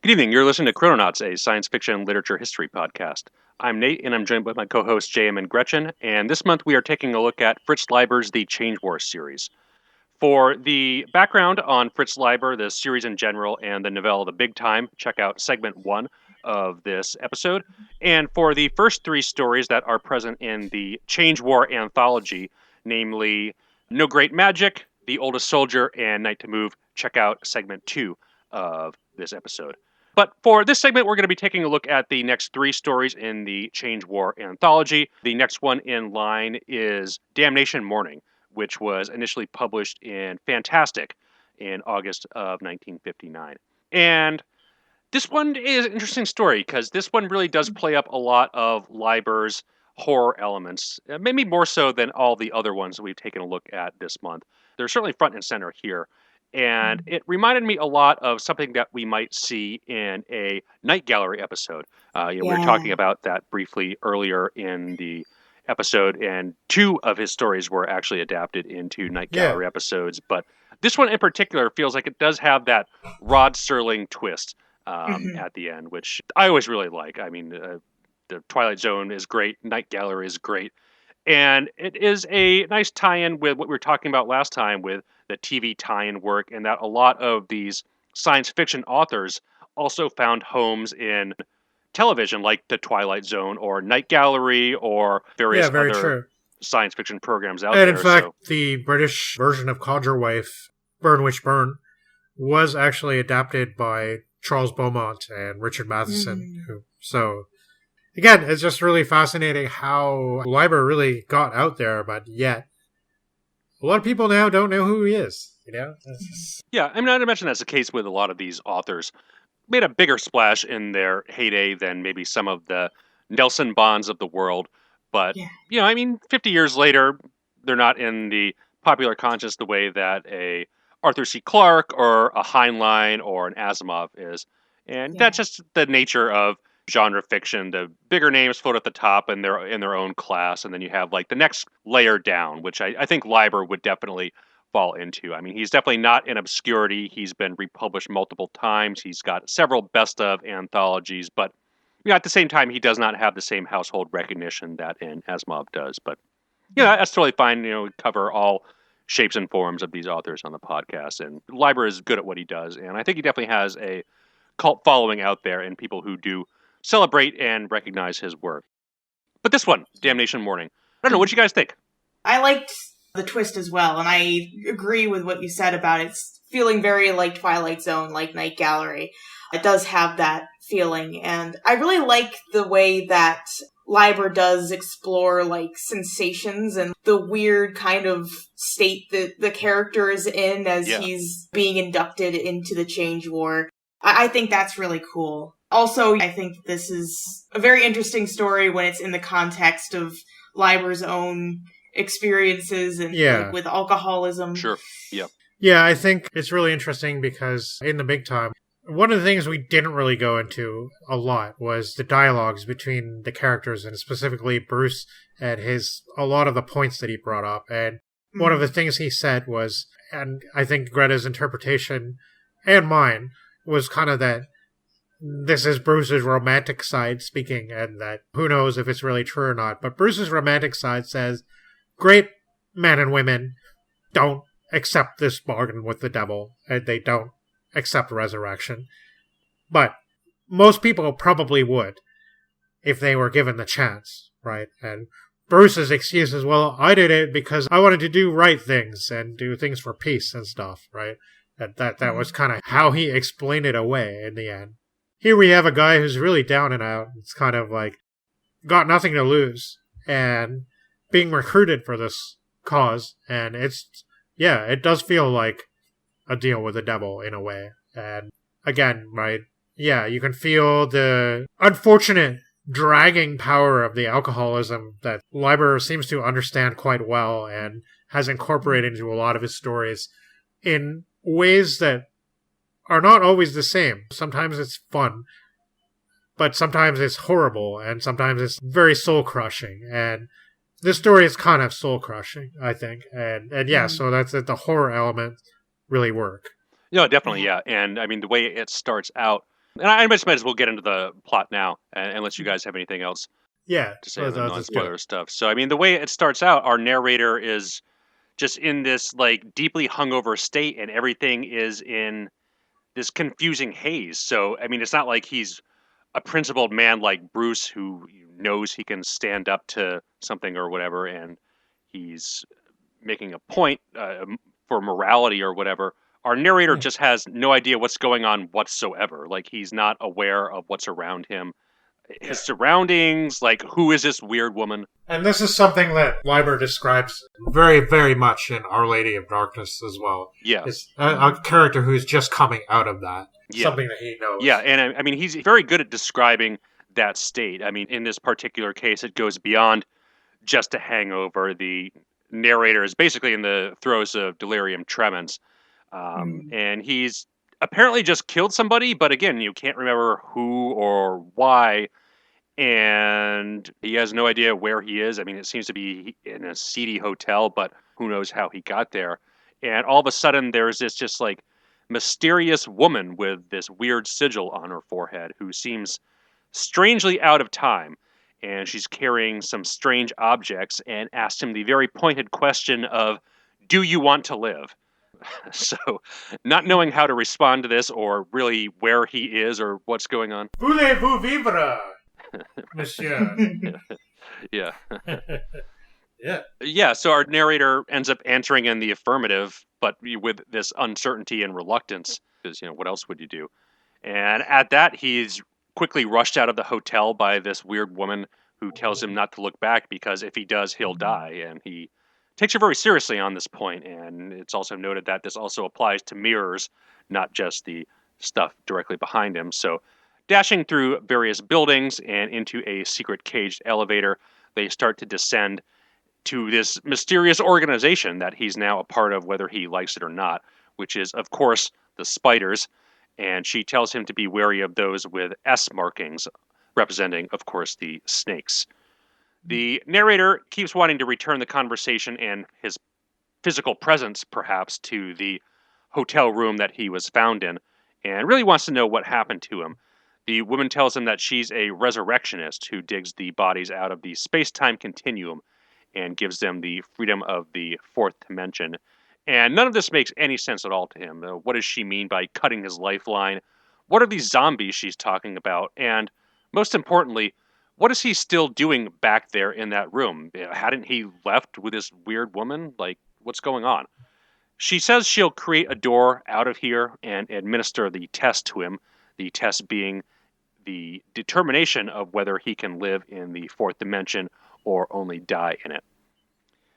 Good evening. You're listening to Chrononauts, a science fiction and literature history podcast. I'm Nate, and I'm joined by my co-hosts JM and Gretchen, and this month we are taking a look at Fritz Leiber's The Change War series. For the background on Fritz Leiber, the series in general, and the novella The Big Time, check out segment 1 of this episode. And for the first 3 stories that are present in the Change War anthology, namely No Great Magic, The Oldest Soldier, and Night to Move, check out segment 2 of this episode. But for this segment, we're going to be taking a look at the next 3 stories in the Change War anthology. The next one in line is Damnation Morning, which was initially published in Fantastic in August of 1959. And this one is an interesting story because this one really does play up a lot of Leiber's horror elements, maybe more so than all the other ones that we've taken a look at this month. They're certainly front and center here. And it reminded me a lot of something that we might see in a Night Gallery episode. We were talking about that briefly earlier in the episode, and 2 of his stories were actually adapted into Night Gallery episodes. But this one in particular feels like it does have that Rod Serling twist at the end, which I always really like. I mean, the Twilight Zone is great. Night Gallery is great. And it is a nice tie-in with what we were talking about last time with the TV tie-in work, and that a lot of these science fiction authors also found homes in television, like the Twilight Zone or Night Gallery or various other science fiction programs out there. And in fact, the British version of Conjure Wife, Burn Witch Burn, was actually adapted by Charles Beaumont and Richard Matheson. So, again, it's just really fascinating how Leiber really got out there, but yet a lot of people now don't know who he is, you know? Yeah, I mean, I'd imagine that's the case with a lot of these authors. Made a bigger splash in their heyday than maybe some of the Nelson Bonds of the world. But, 50 years later, they're not in the popular conscious the way that a Arthur C. Clarke or a Heinlein or an Asimov is. And that's just the nature of genre fiction. The bigger names float at the top and they're in their own class, and then you have like the next layer down, which I think Leiber would definitely fall into. I mean, he's definitely not in obscurity. He's been republished multiple times. He's got several best of anthologies, but at the same time, he does not have the same household recognition that an Asimov does. But that's totally fine. We cover all shapes and forms of these authors on the podcast, and Leiber is good at what he does, and I think he definitely has a cult following out there and people who do celebrate and recognize his work. But this one, Damnation Morning, I don't know, what you guys think? I liked the twist as well, and I agree with what you said about it. It's feeling very like Twilight Zone, like Night Gallery. It does have that feeling, and I really like the way that Leiber does explore like sensations and the weird kind of state that the character is in as he's being inducted into the Change War. I think that's really cool. Also, I think this is a very interesting story when it's in the context of Leiber's own experiences and like, with alcoholism. Sure. Yeah. Yeah, I think it's really interesting because in The Big Time, one of the things we didn't really go into a lot was the dialogues between the characters, and specifically Bruce and a lot of the points that he brought up. And one of the things he said was, and I think Greta's interpretation and mine was kind of that this is Bruce's romantic side speaking, and that who knows if it's really true or not. But Bruce's romantic side says, great men and women don't accept this bargain with the devil, and they don't accept resurrection. But most people probably would if they were given the chance, right? And Bruce's excuse is, well, I did it because I wanted to do right things and do things for peace and stuff, right? That was kind of how he explained it away in the end. Here we have a guy who's really down and out. It's kind of like got nothing to lose and being recruited for this cause. And it does feel like a deal with the devil in a way. And again, right, you can feel the unfortunate dragging power of the alcoholism that Leiber seems to understand quite well and has incorporated into a lot of his stories in ways that are not always the same. Sometimes it's fun, but sometimes it's horrible, and sometimes it's very soul-crushing. And this story is kind of soul-crushing, I think. And so that's that the horror element really work. No, definitely, yeah. And I mean, the way it starts out, And I might as well get into the plot now, unless you guys have anything else Yeah, to say on the let's non-spoiler go. stuff. So, I mean, the way it starts out, our narrator is just in this, like, deeply hungover state, and everything is in this confusing haze. So, I mean, it's not like he's a principled man like Bruce who knows he can stand up to something or whatever, and he's making a point for morality or whatever. Our narrator just has no idea what's going on whatsoever. Like, he's not aware of what's around him, his surroundings. Like, who is this weird woman? And this is something that Leiber describes very, very much in Our Lady of Darkness as well. Yeah. It's a character who's just coming out of that. Yeah. Something that he knows. Yeah, and I mean, he's very good at describing that state. I mean, in this particular case, it goes beyond just a hangover. The narrator is basically in the throes of delirium tremens. And he's apparently just killed somebody, but again, you can't remember who or why. And he has no idea where he is. I mean, it seems to be in a seedy hotel, but who knows how he got there. And all of a sudden, there's this just like mysterious woman with this weird sigil on her forehead who seems strangely out of time. And she's carrying some strange objects and asked him the very pointed question of, do you want to live? So, not knowing how to respond to this or really where he is or what's going on. Voulez-vous vivre, monsieur? Yeah. Yeah. Yeah, so our narrator ends up answering in the affirmative, but with this uncertainty and reluctance, because, what else would you do? And at that, he's quickly rushed out of the hotel by this weird woman who tells him not to look back because if he does, he'll die. And he takes her very seriously on this point, and it's also noted that this also applies to mirrors, not just the stuff directly behind him. So, dashing through various buildings and into a secret caged elevator, they start to descend to this mysterious organization that he's now a part of, whether he likes it or not, which is, of course, the Spiders. And she tells him to be wary of those with S markings, representing, of course, the snakes. The narrator keeps wanting to return the conversation and his physical presence, perhaps, to the hotel room that he was found in, and really wants to know what happened to him. The woman tells him that she's a resurrectionist who digs the bodies out of the space-time continuum and gives them the freedom of the fourth dimension. And none of this makes any sense at all to him. What does she mean by cutting his lifeline? What are these zombies she's talking about? And most importantly, what is he still doing back there in that room? Hadn't he left with this weird woman? Like, what's going on? She says she'll create a door out of here and administer the test to him, the test being the determination of whether he can live in the fourth dimension or only die in it.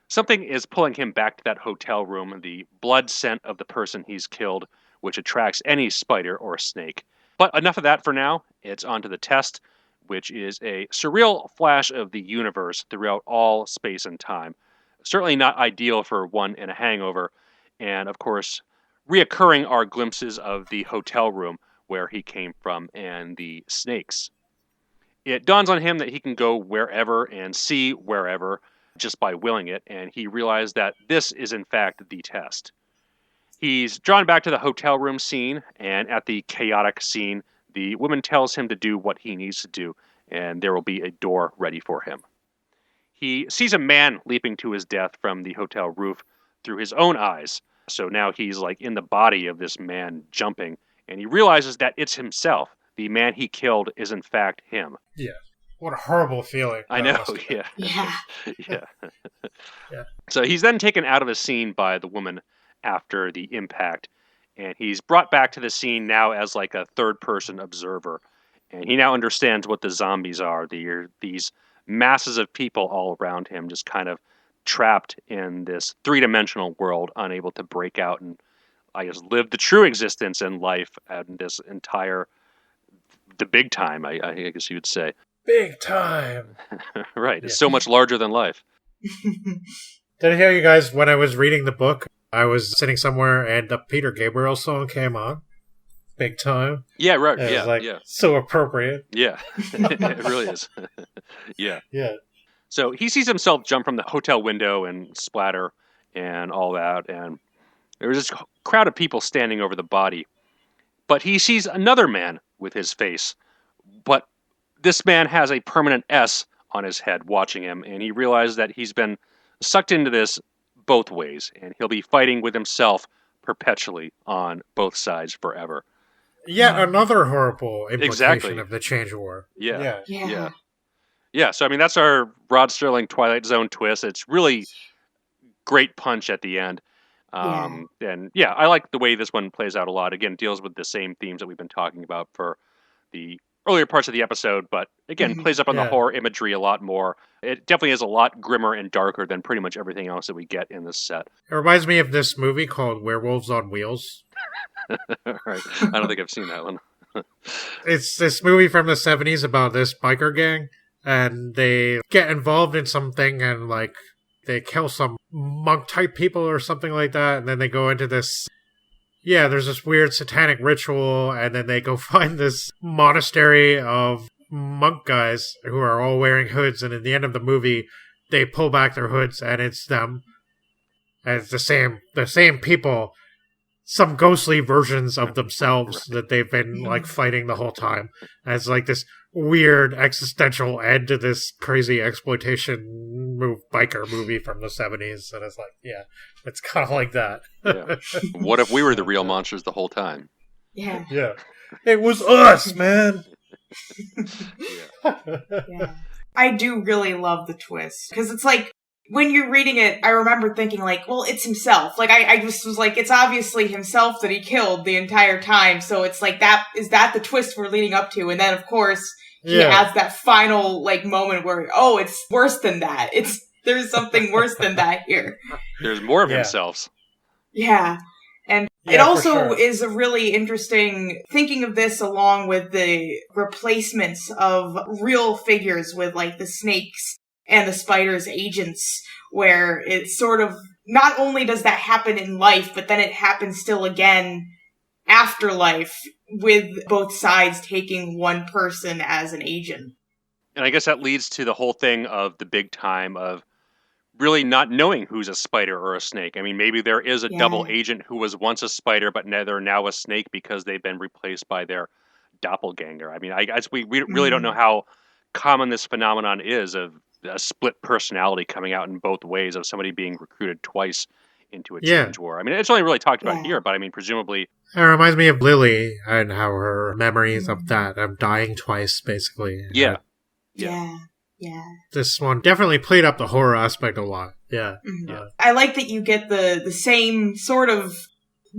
Something is pulling him back to that hotel room, the blood scent of the person he's killed, which attracts any spider or snake. But enough of that for now. It's on to the test, which is a surreal flash of the universe throughout all space and time. Certainly not ideal for one in a hangover. And, of course, reoccurring are glimpses of the hotel room where he came from and the snakes. It dawns on him that he can go wherever and see wherever just by willing it, and he realized that this is in fact the test. He's drawn back to the hotel room scene, and at the chaotic scene, the woman tells him to do what he needs to do, and there will be a door ready for him. He sees a man leaping to his death from the hotel roof through his own eyes, so now he's like in the body of this man jumping, and he realizes that it's himself. The man he killed is in fact him. Yeah. What a horrible feeling. I know, yeah. Yeah. Yeah. Yeah. So he's then taken out of the scene by the woman after the impact, and he's brought back to the scene now as like a third-person observer. And he now understands what the zombies are. These masses of people all around him just kind of trapped in this three-dimensional world, unable to break out and, I guess, live the true existence in life and this entire, the big time, I guess you would say. Big time. Right. It's so much larger than life. Did I tell you guys, when I was reading the book, I was sitting somewhere and the Peter Gabriel song came on. Big time. Yeah, right. It Yeah, was like, yeah. so appropriate. Yeah. It really is. Yeah. Yeah. So he sees himself jump from the hotel window and splatter and all that. And there's this crowd of people standing over the body. But he sees another man with his face. But this man has a permanent S on his head watching him, and he realizes that he's been sucked into this both ways, and he'll be fighting with himself perpetually on both sides forever. Yet another horrible implication Exactly. of the Change War. Yeah. Yeah. Yeah, so I mean, that's our Rod Serling Twilight Zone twist. It's really great punch at the end. And yeah, I like the way this one plays out a lot. Again, deals with the same themes that we've been talking about for the earlier parts of the episode, but again, plays up on the horror imagery a lot more. It definitely is a lot grimmer and darker than pretty much everything else that we get in this set. It reminds me of this movie called Werewolves on Wheels. Right. I don't think I've seen that one. It's this movie from the 70s about this biker gang, and they get involved in something and, like, they kill some monk-type people or something like that, and then they go into this... Yeah, there's this weird satanic ritual, and then they go find this monastery of monk guys who are all wearing hoods, and at the end of the movie, they pull back their hoods, and it's them. And it's the same people, some ghostly versions of themselves that they've been, like, fighting the whole time. And it's like this weird existential end to this crazy exploitation biker movie from the 70s, and it's like, yeah, it's kind of like that. Yeah. What if we were the real monsters the whole time? Yeah. Yeah. It was us, man. Yeah. I do really love the twist, because it's like, when you're reading it, I remember thinking, like, well, it's himself. Like, I just was like, it's obviously himself that he killed the entire time, so it's like, is that the twist we're leading up to? And then, of course, he adds that final, like, moment where, oh, it's worse than that. There's something worse than that here. There's more of himself. Yeah. And it also is a really interesting thinking of this along with the replacements of real figures with, like, the snakes and the spiders' agents, where it's sort of, not only does that happen in life, but then it happens still again after life, with both sides taking one person as an agent. And I guess that leads to the whole thing of the big time of really not knowing who's a spider or a snake. I mean, maybe there is a double agent who was once a spider, but they're now a snake because they've been replaced by their doppelganger. I mean, I guess we really don't know how common this phenomenon is of a split personality coming out in both ways, of somebody being recruited twice into a change war. I mean, it's only really talked about here, but I mean, presumably... It reminds me of Lily and how her memories of that, of dying twice, basically. Yeah. This one definitely played up the horror aspect a lot. Yeah. I like that you get the same sort of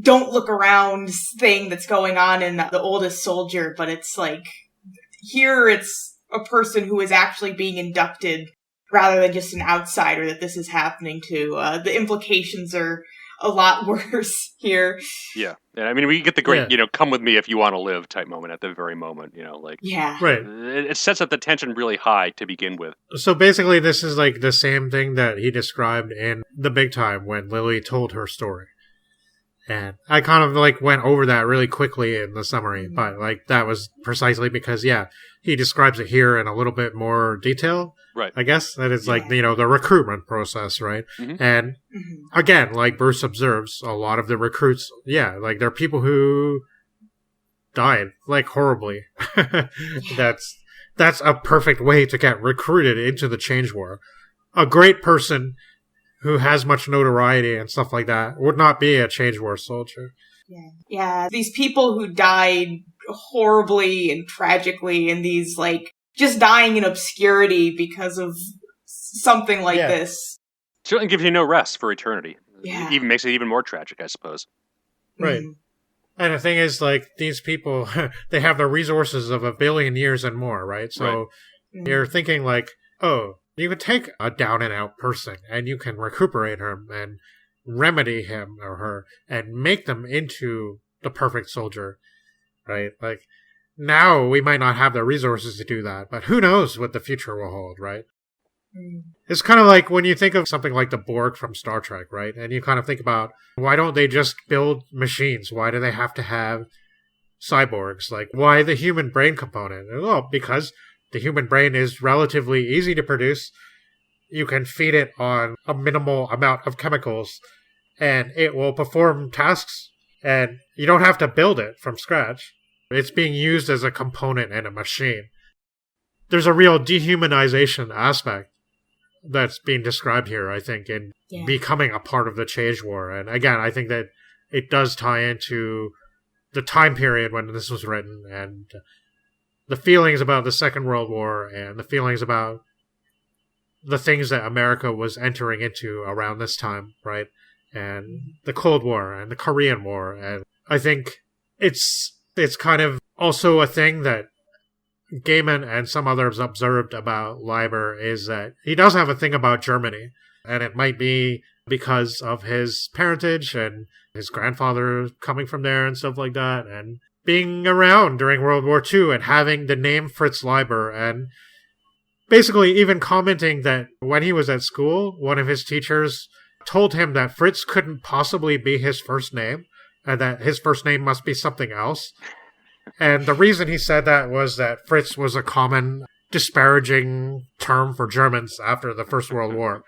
don't look around thing that's going on in The Oldest Soldier, but it's like, here it's a person who is actually being inducted rather than just an outsider that this is happening to. The implications are a lot worse here. Yeah. And I mean, we get the great, come with me if you want to live type moment at the very moment, like. Yeah. Right. It sets up the tension really high to begin with. So basically, this is like the same thing that he described in The Big Time when Lily told her story. And I kind of like went over that really quickly in the summary, but like that was precisely because, he describes it here in a little bit more detail. Right. I guess that it's like, the recruitment process, right? And again, like Bruce observes, a lot of the recruits, like they're people who died like horribly. That's a perfect way to get recruited into the Change War. A great person who has much notoriety and stuff like that would not be a Change War soldier. Yeah, these people who died horribly and tragically, and these, like, just dying in obscurity because of something like this. Certainly gives you no rest for eternity. Yeah. It even makes it even more tragic, I suppose. Right. And the thing is, like, these people, they have the resources of 1 billion years and more, right? So you're thinking, like, oh, you could take a down-and-out person, and you can recuperate him and remedy him or her, and make them into the perfect soldier, right? Like, now we might not have the resources to do that, but who knows what the future will hold, right? It's kind of like when you think of something like the Borg from Star Trek, right? And you kind of think about, why don't they just build machines? Why do they have to have cyborgs? Like, why the human brain component? Well, because the human brain is relatively easy to produce. You can feed it on a minimal amount of chemicals, and it will perform tasks, and you don't have to build it from scratch. It's being used as a component in a machine. There's a real dehumanization aspect that's being described here, I think, in becoming a part of the Change War. And again, I think that it does tie into the time period when this was written and the feelings about the Second World War and the feelings about the things that America was entering into around this time, right? And the Cold War and the Korean War. And I think it's kind of also a thing that Gaiman and some others observed about Leiber is that he does have a thing about Germany. And it might be because of his parentage and his grandfather coming from there and stuff like that. And being around during World War II and having the name Fritz Leiber and basically even commenting that when he was at school, one of his teachers told him that Fritz couldn't possibly be his first name and that his first name must be something else. And the reason he said that was that Fritz was a common disparaging term for Germans after the First World War.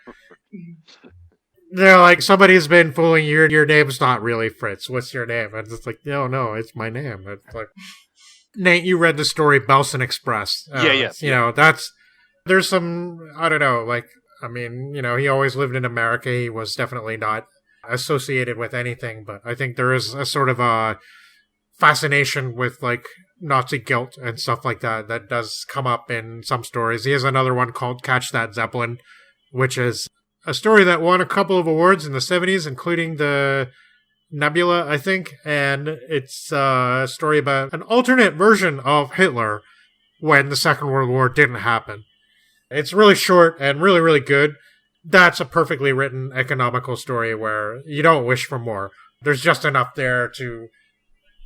They're like, somebody's been fooling you. Your name's not really Fritz. What's your name? And it's like, no, it's my name. It's like, Nate, you read the story Belson Express. There's some, I don't know, like, I mean, he always lived in America. He was definitely not associated with anything, but I think there is a sort of a fascination with, like, Nazi guilt and stuff like that that does come up in some stories. He has another one called Catch That Zeppelin, which is a story that won a couple of awards in the 70s, including the Nebula, I think, and it's a story about an alternate version of Hitler when the Second World War didn't happen. It's really short and really, really good. That's a perfectly written economical story where you don't wish for more. There's just enough there to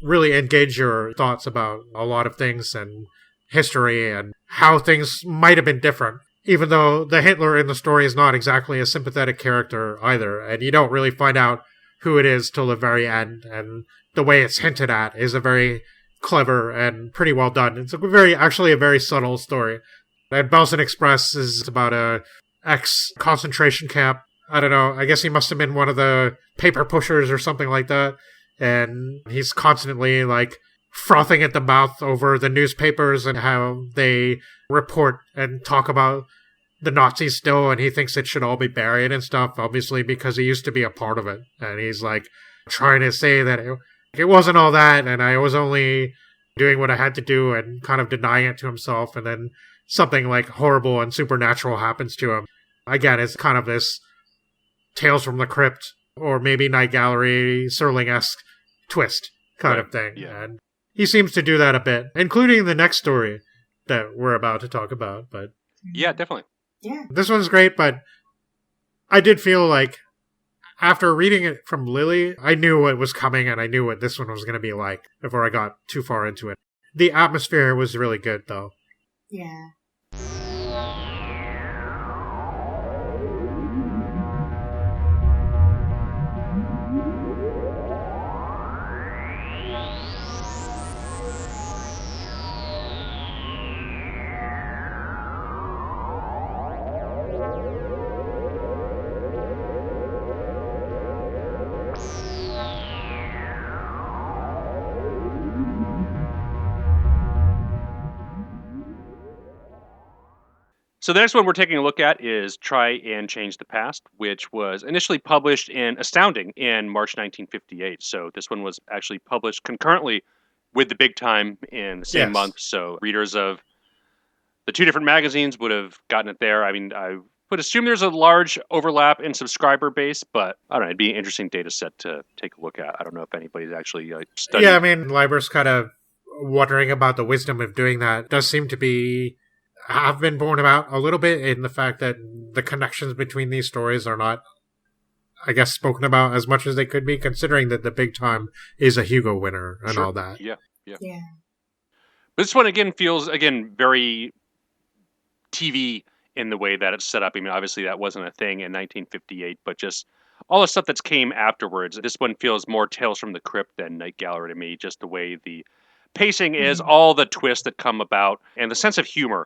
really engage your thoughts about a lot of things and history and how things might have been different. Even though the Hitler in the story is not exactly a sympathetic character either, and you don't really find out who it is till the very end, and the way it's hinted at is a very clever and pretty well done. It's actually a very subtle story. And Belson Express is about a ex-concentration camp. I don't know, I guess he must have been one of the paper pushers or something like that, and he's constantly, like, frothing at the mouth over the newspapers and how they report and talk about the Nazis still, and he thinks it should all be buried and stuff, obviously, because he used to be a part of it. And he's, like, trying to say that it wasn't all that, and I was only doing what I had to do and kind of denying it to himself, and then something, like, horrible and supernatural happens to him. Again, it's kind of this Tales from the Crypt, or maybe Night Gallery, Serling-esque twist kind of thing. Yeah. And he seems to do that a bit, including the next story that we're about to talk about. But yeah, definitely. Yeah. This one's great, but I did feel like after reading it from Lily, I knew what was coming and I knew what this one was going to be like before I got too far into it. The atmosphere was really good, though. Yeah. So the next one we're taking a look at is Try and Change the Past, which was initially published in Astounding in March 1958. So this one was actually published concurrently with The Big Time in the same month. So readers of the two different magazines would have gotten it there. I mean, I would assume there's a large overlap in subscriber base, but I don't know, it'd be an interesting data set to take a look at. I don't know if anybody's actually studied. Yeah, I mean, Leiber's kind of wondering about the wisdom of doing that. It does seem to have been borne about a little bit in the fact that the connections between these stories are not, I guess, spoken about as much as they could be, considering that The Big Time is a Hugo winner and all that. Yeah. Yeah. This one, again, feels, very TV in the way that it's set up. I mean, obviously that wasn't a thing in 1958, but just all the stuff that's came afterwards. This one feels more Tales from the Crypt than Night Gallery to me, just the way the pacing is, all the twists that come about, and the sense of humor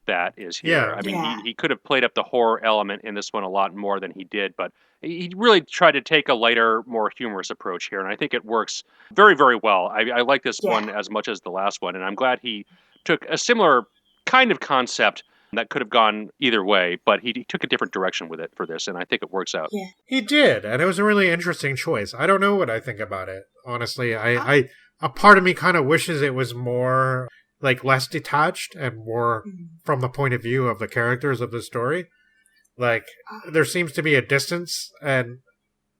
that is here. Yeah. I mean, Yeah. he could have played up the horror element in this one a lot more than he did, but he really tried to take a lighter, more humorous approach here, and I think it works very, very well. I like this Yeah. one as much as the last one, and I'm glad he took a similar kind of concept that could have gone either way, but he took a different direction with it for this, and I think it works out. Yeah. He did, and it was a really interesting choice. I don't know what I think about it, honestly. I a part of me kind of wishes it was more, like, less detached and more from the point of view of the characters of the story. Like, there seems to be a distance, and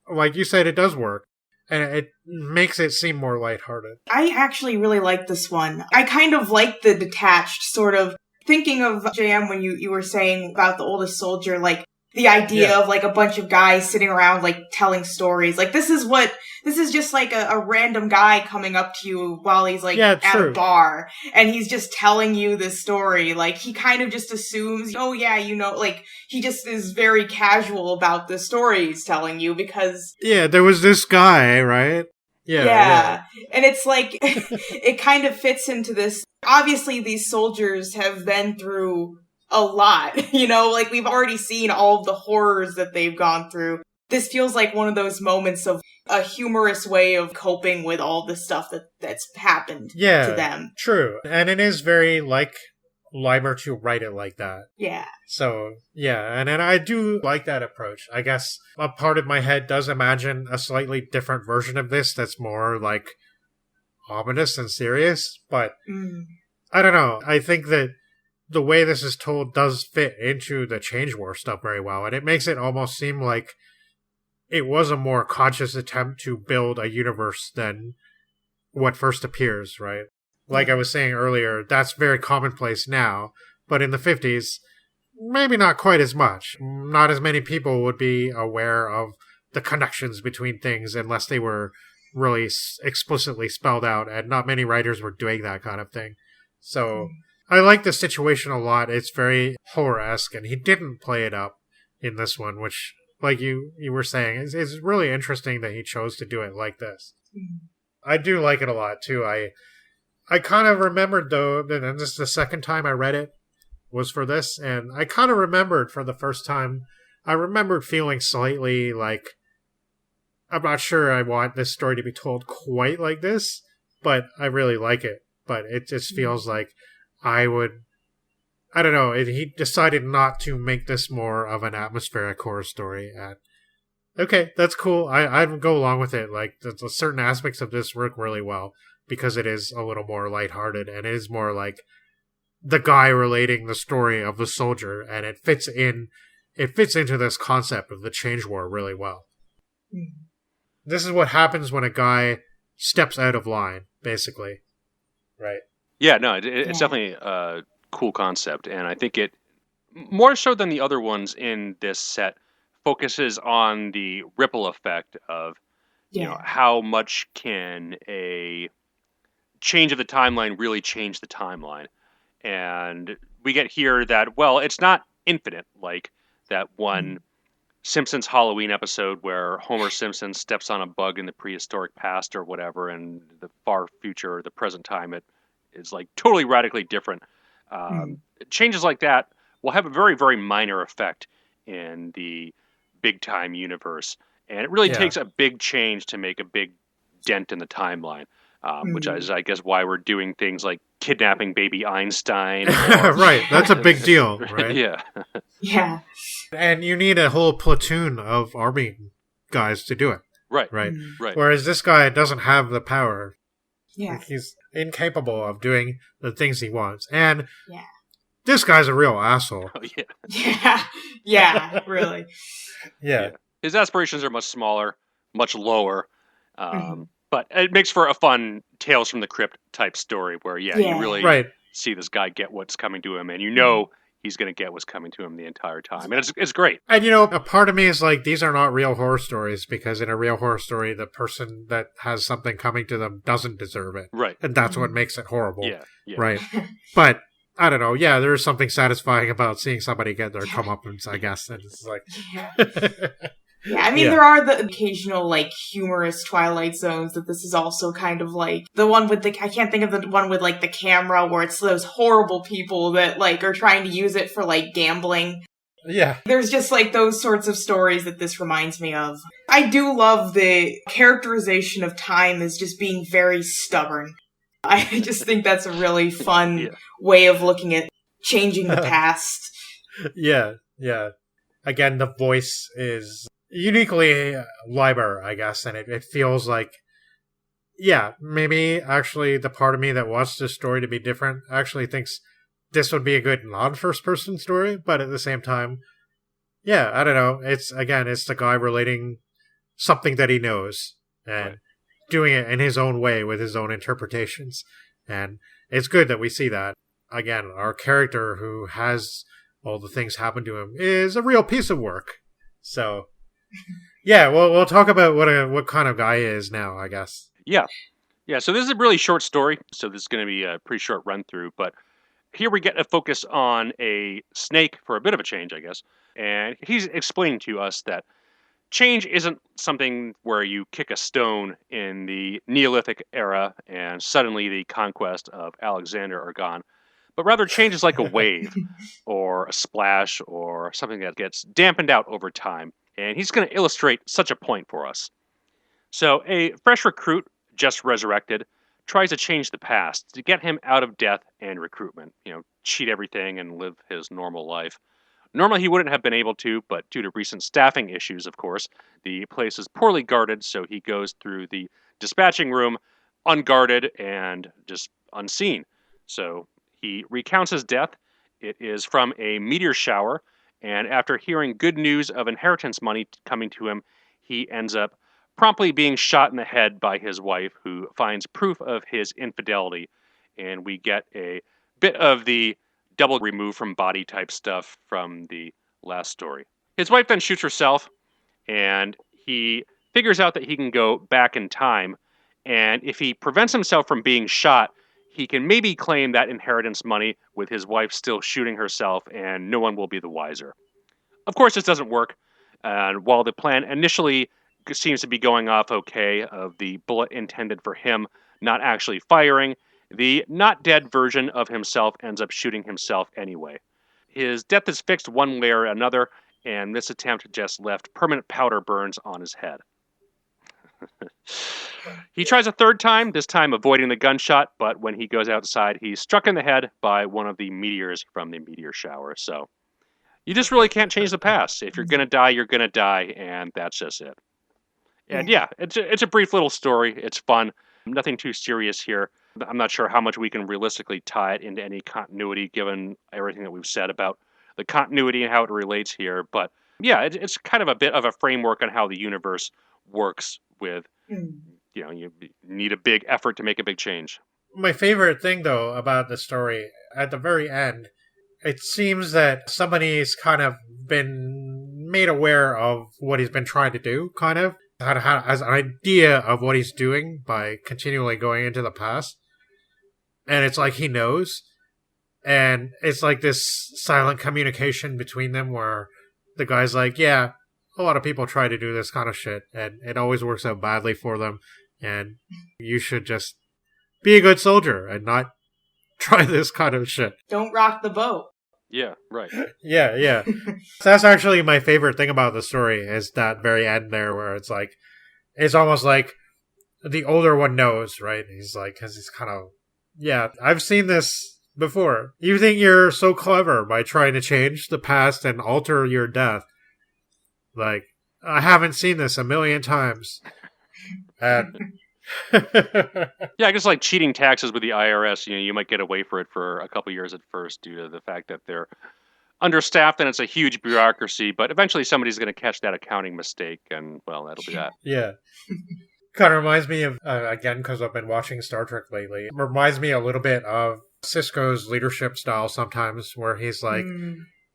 like you said, it does work. And it makes it seem more lighthearted. I actually really like this one. I kind of like the detached sort of thinking of JM when you were saying about the oldest soldier, like the idea of like a bunch of guys sitting around like telling stories. Like this is just like a random guy coming up to you while he's like at a bar and he's just telling you this story. Like he kind of just assumes, oh yeah, like he just is very casual about the story he's telling you because there was this guy, right? Yeah. And it's like, it kind of fits into this. Obviously, these soldiers have been through a lot, like we've already seen all of the horrors that they've gone through. This feels like one of those moments of a humorous way of coping with all the stuff that's happened to them. True. And it is very like Leiber to write it like that. Yeah. So, and I do like that approach. I guess a part of my head does imagine a slightly different version of this that's more, like, ominous and serious, but I don't know. I think that the way this is told does fit into the Change War stuff very well, and it makes it almost seem like it was a more conscious attempt to build a universe than what first appears, right? Like I was saying earlier, that's very commonplace now, but in the 50s, maybe not quite as much. Not as many people would be aware of the connections between things unless they were really explicitly spelled out, and not many writers were doing that kind of thing. So I like the situation a lot. It's very horror-esque, and he didn't play it up in this one, which, like you were saying, it's really interesting that he chose to do it like this. I do like it a lot, too. I kind of remembered, though, and this is the second time I read it, was for this, and I kind of remembered for the first time, I remembered feeling slightly like, I'm not sure I want this story to be told quite like this, but I really like it. But it just feels like I don't know, he decided not to make this more of an atmospheric horror story. And okay, that's cool. I'd go along with it. Like, the certain aspects of this work really well, because it is a little more lighthearted, and it is more like the guy relating the story of the soldier, and it fits into this concept of the Change War really well. This is what happens when a guy steps out of line, basically. Right. Yeah, no, it's definitely a cool concept, and I think it, more so than the other ones in this set, focuses on the ripple effect of, how much can a change of the timeline really change the timeline. And we get here that, well, it's not infinite, like that one Simpsons Halloween episode where Homer Simpson steps on a bug in the prehistoric past or whatever, and the far future or the present time, it is like totally radically different. Changes like that will have a very, very minor effect in the big time universe. And it really takes a big change to make a big dent in the timeline, which is, I guess, why we're doing things like kidnapping baby Einstein. Right, that's a big deal, right? Yeah. And you need a whole platoon of army guys to do it. Right. Right. Right. Whereas this guy doesn't have the power. Yeah. Like, he's incapable of doing the things he wants. And this guy's a real asshole. Oh, yeah. Yeah. Yeah, really. Yeah. His aspirations are much smaller, much lower. But it makes for a fun Tales from the Crypt type story where, you really see this guy get what's coming to him, and he's going to get what's coming to him the entire time. And it's great. And, a part of me is like, these are not real horror stories, because in a real horror story, the person that has something coming to them doesn't deserve it. Right. And that's what makes it horrible. Yeah. Right. But, I don't know. Yeah, there is something satisfying about seeing somebody get their comeuppance, I guess. And it's like... Yeah, I mean, there are the occasional, like, humorous Twilight Zones that this is also kind of like the one with I can't think of the one with, like, the camera where it's those horrible people that, like, are trying to use it for, like, gambling. Yeah. There's just, like, those sorts of stories that this reminds me of. I do love the characterization of time as just being very stubborn. I just think that's a really fun way of looking at changing the past. Yeah. Again, the voice is uniquely Leiber, I guess, and it feels like, maybe actually the part of me that wants this story to be different actually thinks this would be a good non-first-person story, but at the same time, I don't know. It's the guy relating something that he knows and doing it in his own way with his own interpretations. And it's good that we see that. Again, our character who has all the things happen to him is a real piece of work. So, we'll talk about what kind of guy he is now, I guess. Yeah. So this is a really short story, so this is going to be a pretty short run through, but here we get a focus on a snake for a bit of a change, I guess. And he's explaining to us that change isn't something where you kick a stone in the Neolithic era and suddenly the conquest of Alexander are gone, but rather change is like a wave or a splash or something that gets dampened out over time. And he's going to illustrate such a point for us. So a fresh recruit, just resurrected, tries to change the past to get him out of death and recruitment, cheat everything and live his normal life. Normally he wouldn't have been able to, but due to recent staffing issues, of course, the place is poorly guarded, so he goes through the dispatching room unguarded and just unseen. So he recounts his death. It is from a meteor shower, and after hearing good news of inheritance money coming to him, he ends up promptly being shot in the head by his wife, who finds proof of his infidelity, and we get a bit of the double remove from body type stuff from the last story. His wife then shoots herself, and he figures out that he can go back in time, and if he prevents himself from being shot, he can maybe claim that inheritance money with his wife still shooting herself, and no one will be the wiser. Of course, this doesn't work, and while the plan initially seems to be going off okay, of the bullet intended for him not actually firing, the not dead version of himself ends up shooting himself anyway. His death is fixed one way or another, and this attempt just left permanent powder burns on his head. He tries a third time, this time avoiding the gunshot, but when he goes outside, he's struck in the head by one of the meteors from the meteor shower. So you just really can't change the past. If you're going to die, you're going to die, and that's just it. And it's a brief little story. It's fun. Nothing too serious here. I'm not sure how much we can realistically tie it into any continuity, given everything that we've said about the continuity and how it relates here. But it's kind of a bit of a framework on how the universe works with, you need a big effort to make a big change. My favorite thing, though, about the story, at the very end, it seems that somebody's kind of been made aware of what he's been trying to do, kind of. Has an idea of what he's doing by continually going into the past. And it's like he knows. And it's like this silent communication between them where the guy's like, a lot of people try to do this kind of shit and it always works out badly for them. And you should just be a good soldier and not try this kind of shit. Don't rock the boat. Yeah, right. Yeah. That's actually my favorite thing about the story is that very end there where it's like, it's almost like the older one knows, right? He's like, because he's kind of, I've seen this before. You think you're so clever by trying to change the past and alter your death. Like, I haven't seen this a million times. And I guess like cheating taxes with the IRS, you might get away for it for a couple years at first due to the fact that they're understaffed and it's a huge bureaucracy, but eventually somebody's going to catch that accounting mistake and, well, that'll be that. Yeah. Kind of reminds me of, again, because I've been watching Star Trek lately, reminds me a little bit of Sisko's leadership style sometimes, where he's like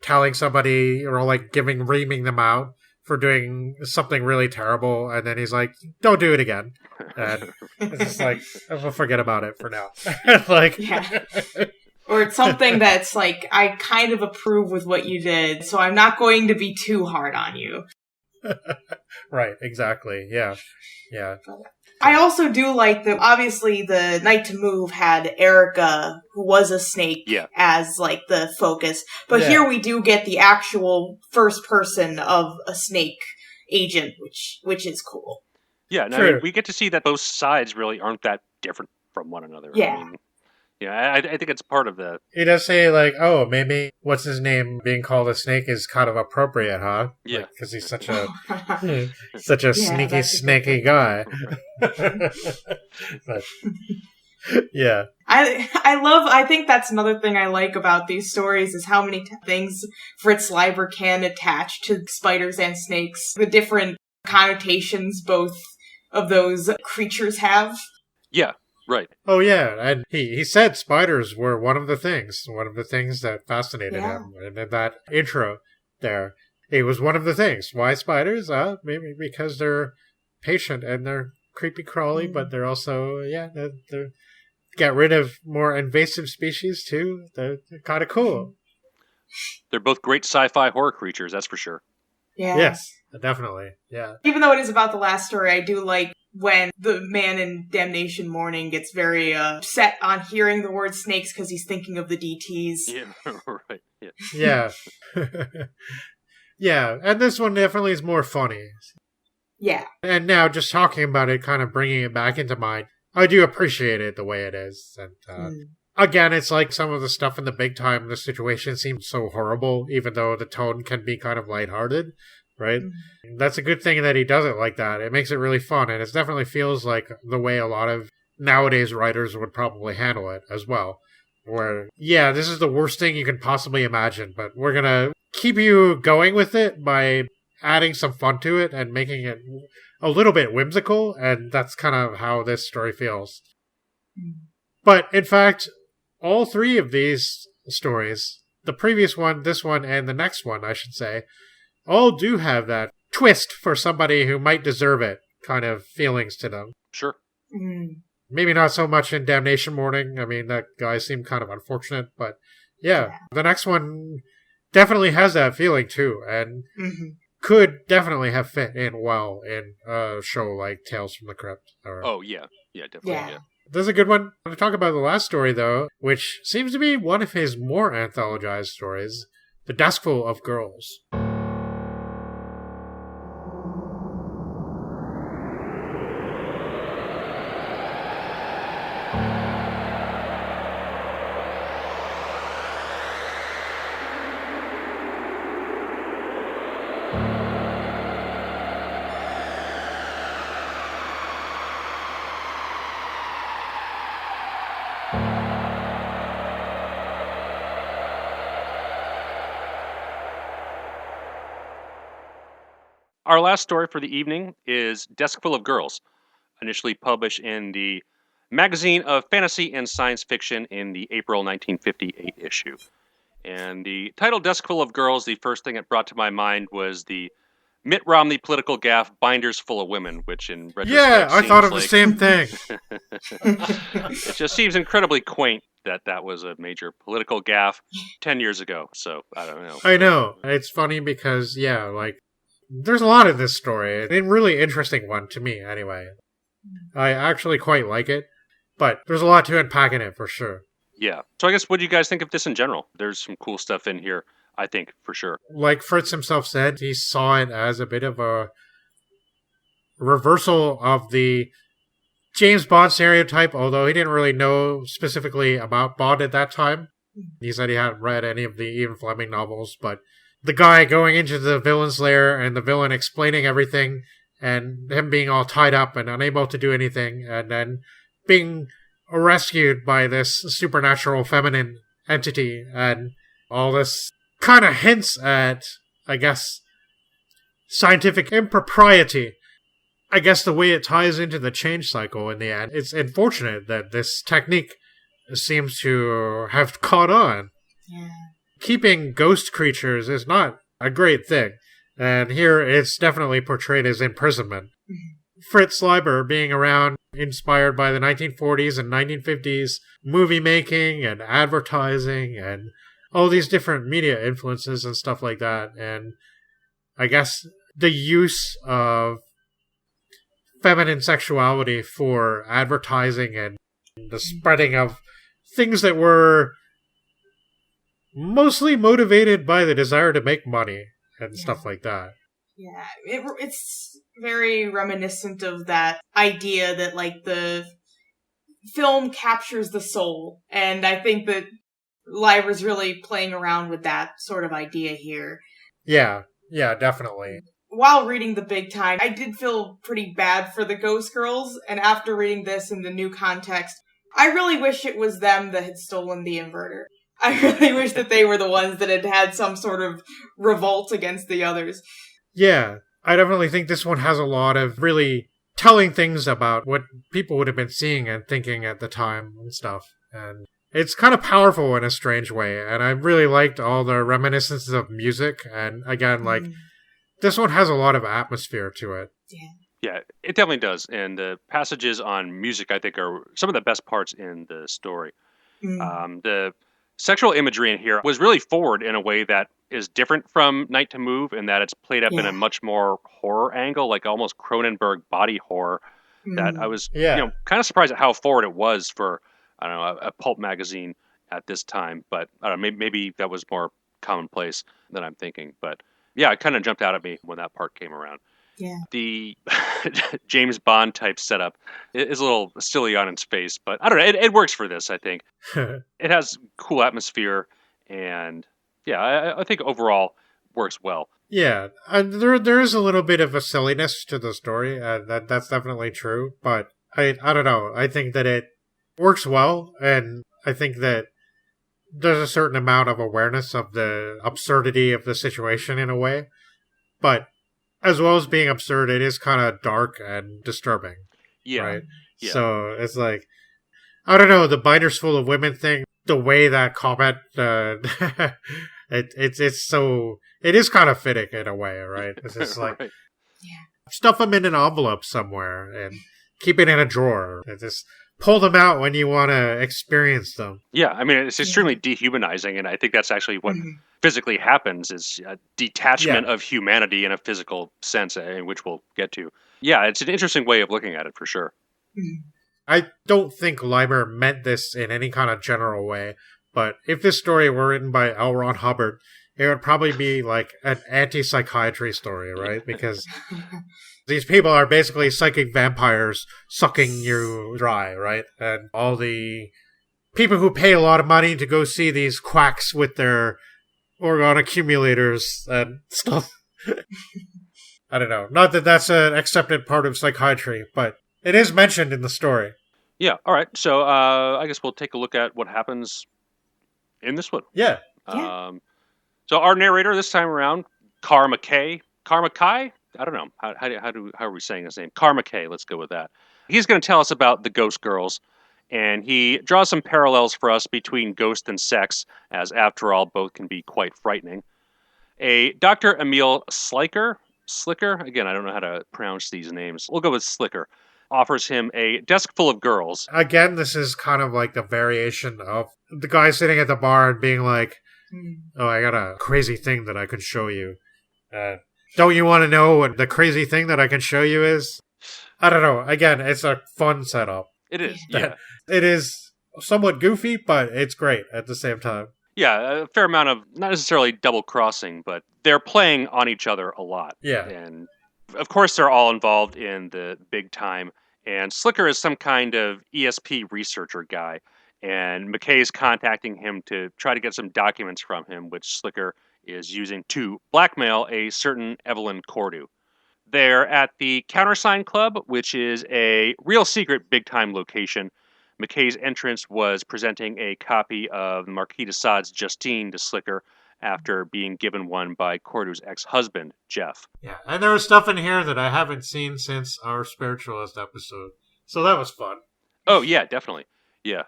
telling somebody or like reaming them out for doing something really terrible, and then he's like, don't do it again. And it's just like, I'll forget about it for now. Or it's something that's like, I kind of approve with what you did, so I'm not going to be too hard on you. Right, exactly. Yeah. Yeah. I also do like that, obviously, the Night to Move had Erica, who was a snake, as, like, the focus. But here we do get the actual first person of a snake agent, which is cool. Yeah, and I mean, we get to see that both sides really aren't that different from one another. Yeah. I mean, I think it's part of the... He does say, like, oh, maybe, what's his name, being called a snake is kind of appropriate, huh? Yeah. Because he's such a sneaky, snaky guy. But, yeah. I think that's another thing I like about these stories is how many things Fritz Leiber can attach to spiders and snakes. The different connotations both of those creatures have. Yeah. Right. Oh, yeah, and he said spiders were one of the things that fascinated him. And in that intro there, it was one of the things. Why spiders? Maybe because they're patient and they're creepy crawly, but they're also, they get rid of more invasive species, too. They're kind of cool. They're both great sci-fi horror creatures, that's for sure. Yeah. Yes, definitely, yeah. Even though it is about the last story, I do like when the man in Damnation Morning gets very upset on hearing the word snakes because he's thinking of the DTs. Yeah, right. Yeah. Yeah, and this one definitely is more funny. Yeah. And now, just talking about it, kind of bringing it back into mind, I do appreciate it the way it is. And again, it's like some of the stuff in the big time, the situation seems so horrible, even though the tone can be kind of lighthearted. Right? Mm-hmm. That's a good thing that he does it like that. It makes it really fun, and it definitely feels like the way a lot of nowadays writers would probably handle it as well. Where, this is the worst thing you can possibly imagine, but we're gonna keep you going with it by adding some fun to it and making it a little bit whimsical, and that's kind of how this story feels. But, in fact, all three of these stories, the previous one, this one, and the next one, I should say, all do have that twist for somebody who might deserve it kind of feelings to them. Sure. Maybe not so much in Damnation Morning. I mean, that guy seemed kind of unfortunate, but the next one definitely has that feeling too, and could definitely have fit in well in a show like Tales from the Crypt. Definitely. This is a good one. I'm going to talk about the last story, though, which seems to be one of his more anthologized stories, The Deskful of Girls. Our last story for the evening is Deskful of Girls, initially published in the Magazine of Fantasy and Science Fiction in the April 1958 issue. And the title Deskful of Girls, the first thing it brought to my mind was the Mitt Romney political gaffe, Binders Full of Women, which in retrospect I thought of the same thing. It just seems incredibly quaint that was a major political gaffe 10 years ago, so I don't know. I know. It's funny because, there's a lot in this story. A really interesting one to me, anyway. I actually quite like it, but there's a lot to unpack in it, for sure. Yeah. So I guess, what do you guys think of this in general? There's some cool stuff in here, I think, for sure. Like Fritz himself said, he saw it as a bit of a reversal of the James Bond stereotype, although he didn't really know specifically about Bond at that time. He said he hadn't read any of the Ian Fleming novels, but the guy going into the villain's lair and the villain explaining everything and him being all tied up and unable to do anything and then being rescued by this supernatural feminine entity and all this kind of hints at, I guess, scientific impropriety. I guess the way it ties into the change cycle in the end, it's unfortunate that this technique seems to have caught on. Yeah. Keeping ghost creatures is not a great thing, and here it's definitely portrayed as imprisonment. Fritz Leiber being around, inspired by the 1940s and 1950s movie making and advertising and all these different media influences and stuff like that, and I guess the use of feminine sexuality for advertising and the spreading of things that were mostly motivated by the desire to make money and stuff like that. Yeah, it's very reminiscent of that idea that, like, the film captures the soul, and I think that Leiber's really playing around with that sort of idea here. Yeah, definitely. While reading The Big Time, I did feel pretty bad for the Ghost Girls, and after reading this in the new context, I really wish it was them that had stolen the inverter. I really wish that they were the ones that had had some sort of revolt against the others. Yeah, I definitely think this one has a lot of really telling things about what people would have been seeing and thinking at the time and stuff. And it's kind of powerful in a strange way. And I really liked all the reminiscences of music. And again, like, this one has a lot of atmosphere to it. Yeah, it definitely does. And the passages on music, I think, are some of the best parts in the story. The sexual imagery in here was really forward in a way that is different from Night to Move, in that it's played up in a much more horror angle, like almost Cronenberg body horror. That I was kind of surprised at how forward it was for, I don't know, a pulp magazine at this time. But I don't know, maybe that was more commonplace than I'm thinking. But yeah, it kind of jumped out at me when that part came around. Yeah. The James Bond type setup is a little silly on its face, but I don't know. It works for this, I think. It has cool atmosphere, and yeah, I think overall works well. Yeah, there is a little bit of a silliness to the story. That's definitely true, but I don't know. I think that it works well, and I think that there's a certain amount of awareness of the absurdity of the situation in a way, but as well as being absurd, it is kind of dark and disturbing. Yeah. Right? Yeah. So it's like, I don't know, the binders full of women thing, the way that comment, it's so, it is kind of fitting in a way, right? It's just like, right. Stuff them in an envelope somewhere and keep it in a drawer. And just pull them out when you want to experience them. Yeah, I mean, it's extremely dehumanizing, and I think that's actually what physically happens, is a detachment of humanity in a physical sense, in which we'll get to. Yeah, it's an interesting way of looking at it, for sure. I don't think Leiber meant this in any kind of general way, but if this story were written by L. Ron Hubbard, it would probably be like an anti-psychiatry story, right? Because these people are basically psychic vampires sucking you dry, right? And all the people who pay a lot of money to go see these quacks with their organ accumulators and stuff. I don't know. Not that that's an accepted part of psychiatry, but it is mentioned in the story. Yeah, all right. So I guess we'll take a look at what happens in this one. Yeah. So our narrator this time around, Car McKay. Car McKay? I don't know. How are we saying his name? Car McKay, let's go with that. He's going to tell us about the Ghost Girls, and he draws some parallels for us between ghost and sex, as after all, both can be quite frightening. A Dr. Emil Slicker, again, I don't know how to pronounce these names. We'll go with Slicker. Offers him a desk full of girls. Again, this is kind of like the variation of the guy sitting at the bar and being like, oh, I got a crazy thing that I could show you. Don't you want to know what the crazy thing that I can show you is? I don't know. Again, it's a fun setup. It is, yeah. It is somewhat goofy, but it's great at the same time. Yeah, a fair amount of, not necessarily double-crossing, but they're playing on each other a lot. Yeah. And, of course, they're all involved in the Big Time, and Slicker is some kind of ESP researcher guy, and McKay's contacting him to try to get some documents from him, which Slicker is using to blackmail a certain Evelyn Cordu. They're at the Countersign Club, which is a real secret big-time location. McKay's entrance was presenting a copy of Marquis de Sade's Justine to Slicker after being given one by Cordu's ex-husband, Jeff. Yeah, and there was stuff in here that I haven't seen since our Spiritualist episode. So that was fun. Oh, yeah, definitely. Yeah.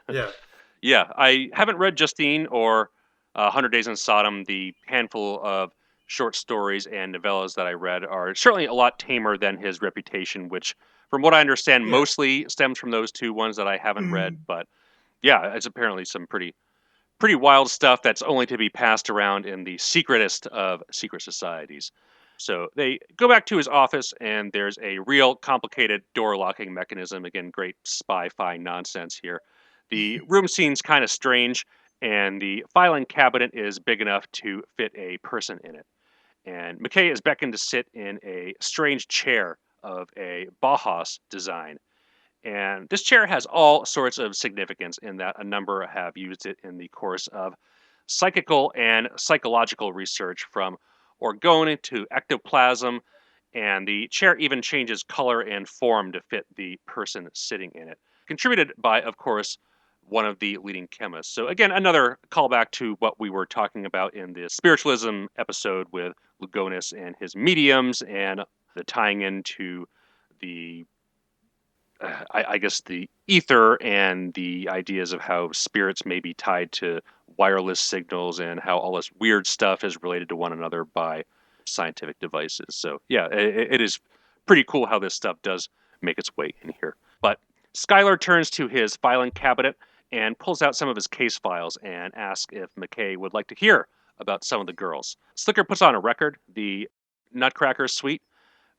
Yeah. Yeah, I haven't read Justine or 100 Days in Sodom. The handful of short stories and novellas that I read are certainly a lot tamer than his reputation, which, from what I understand, mostly stems from those two ones that I haven't read. But yeah, it's apparently some pretty wild stuff that's only to be passed around in the secretest of secret societies. So they go back to his office, and there's a real complicated door locking mechanism. Again, great spy-fi nonsense here. The room seems kind of strange, and the filing cabinet is big enough to fit a person in it. And McKay is beckoned to sit in a strange chair of a Bauhaus design. And this chair has all sorts of significance in that a number have used it in the course of psychical and psychological research, from orgone to ectoplasm, and the chair even changes color and form to fit the person sitting in it. Contributed by, of course, one of the leading chemists. So again, another callback to what we were talking about in the spiritualism episode with Lugonis and his mediums, and the tying into the I guess the ether and the ideas of how spirits may be tied to wireless signals, and how all this weird stuff is related to one another by scientific devices. So yeah, it is pretty cool how this stuff does make its way in here. But Skylar turns to his filing cabinet and pulls out some of his case files and asks if McKay would like to hear about some of the girls. Slicker puts on a record, the Nutcracker Suite,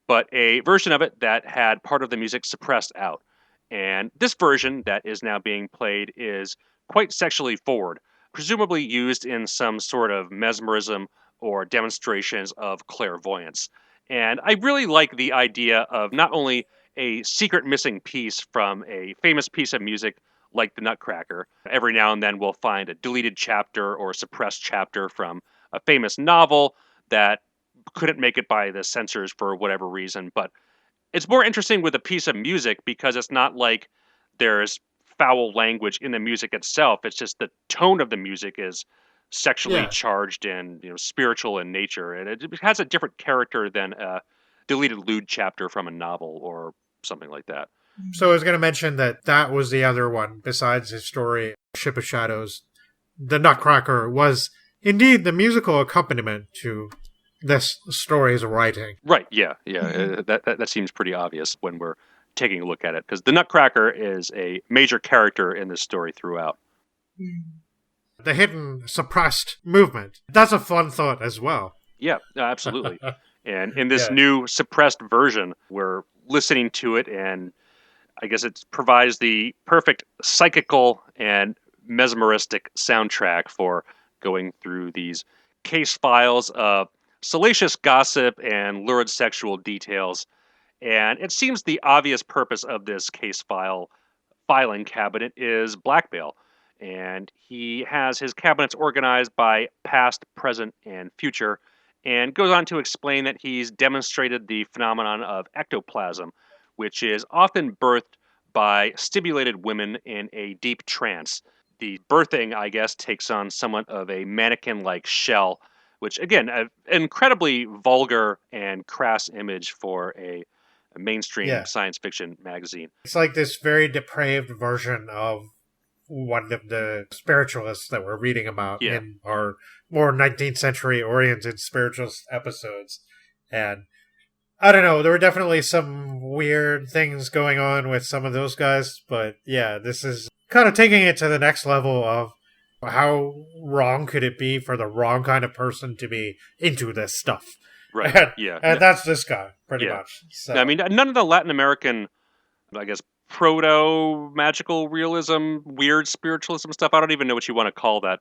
but a version of it that had part of the music suppressed out. And this version that is now being played is quite sexually forward, presumably used in some sort of mesmerism or demonstrations of clairvoyance. And I really like the idea of not only a secret missing piece from a famous piece of music like the Nutcracker. Every now and then we'll find a deleted chapter or a suppressed chapter from a famous novel that couldn't make it by the censors for whatever reason. But it's more interesting with a piece of music because it's not like there's foul language in the music itself. It's just the tone of the music is sexually charged and spiritual in nature, and it has a different character than a deleted lewd chapter from a novel or something like that. So I was going to mention that was the other one besides his story, Ship of Shadows. The Nutcracker was indeed the musical accompaniment to this story's writing. Right, yeah. That seems pretty obvious when we're taking a look at it, because the Nutcracker is a major character in this story throughout. The hidden, suppressed movement. That's a fun thought as well. Yeah, absolutely. And in this new suppressed version, we're listening to it, and I guess it provides the perfect psychical and mesmeristic soundtrack for going through these case files of salacious gossip and lurid sexual details. And it seems the obvious purpose of this case filing cabinet is blackmail. And he has his cabinets organized by past, present, and future, and goes on to explain that he's demonstrated the phenomenon of ectoplasm, which is often birthed by stimulated women in a deep trance. The birthing, I guess, takes on somewhat of a mannequin-like shell, which, again, an incredibly vulgar and crass image for a mainstream science fiction magazine. It's like this very depraved version of one of the spiritualists that we're reading about in our more 19th century oriented spiritualist episodes. And I don't know, there were definitely some weird things going on with some of those guys, but yeah, this is kind of taking it to the next level of how wrong could it be for the wrong kind of person to be into this stuff. Right, and that's this guy, pretty much. So. I mean, none of the Latin American, I guess, proto-magical realism, weird spiritualism stuff, I don't even know what you want to call that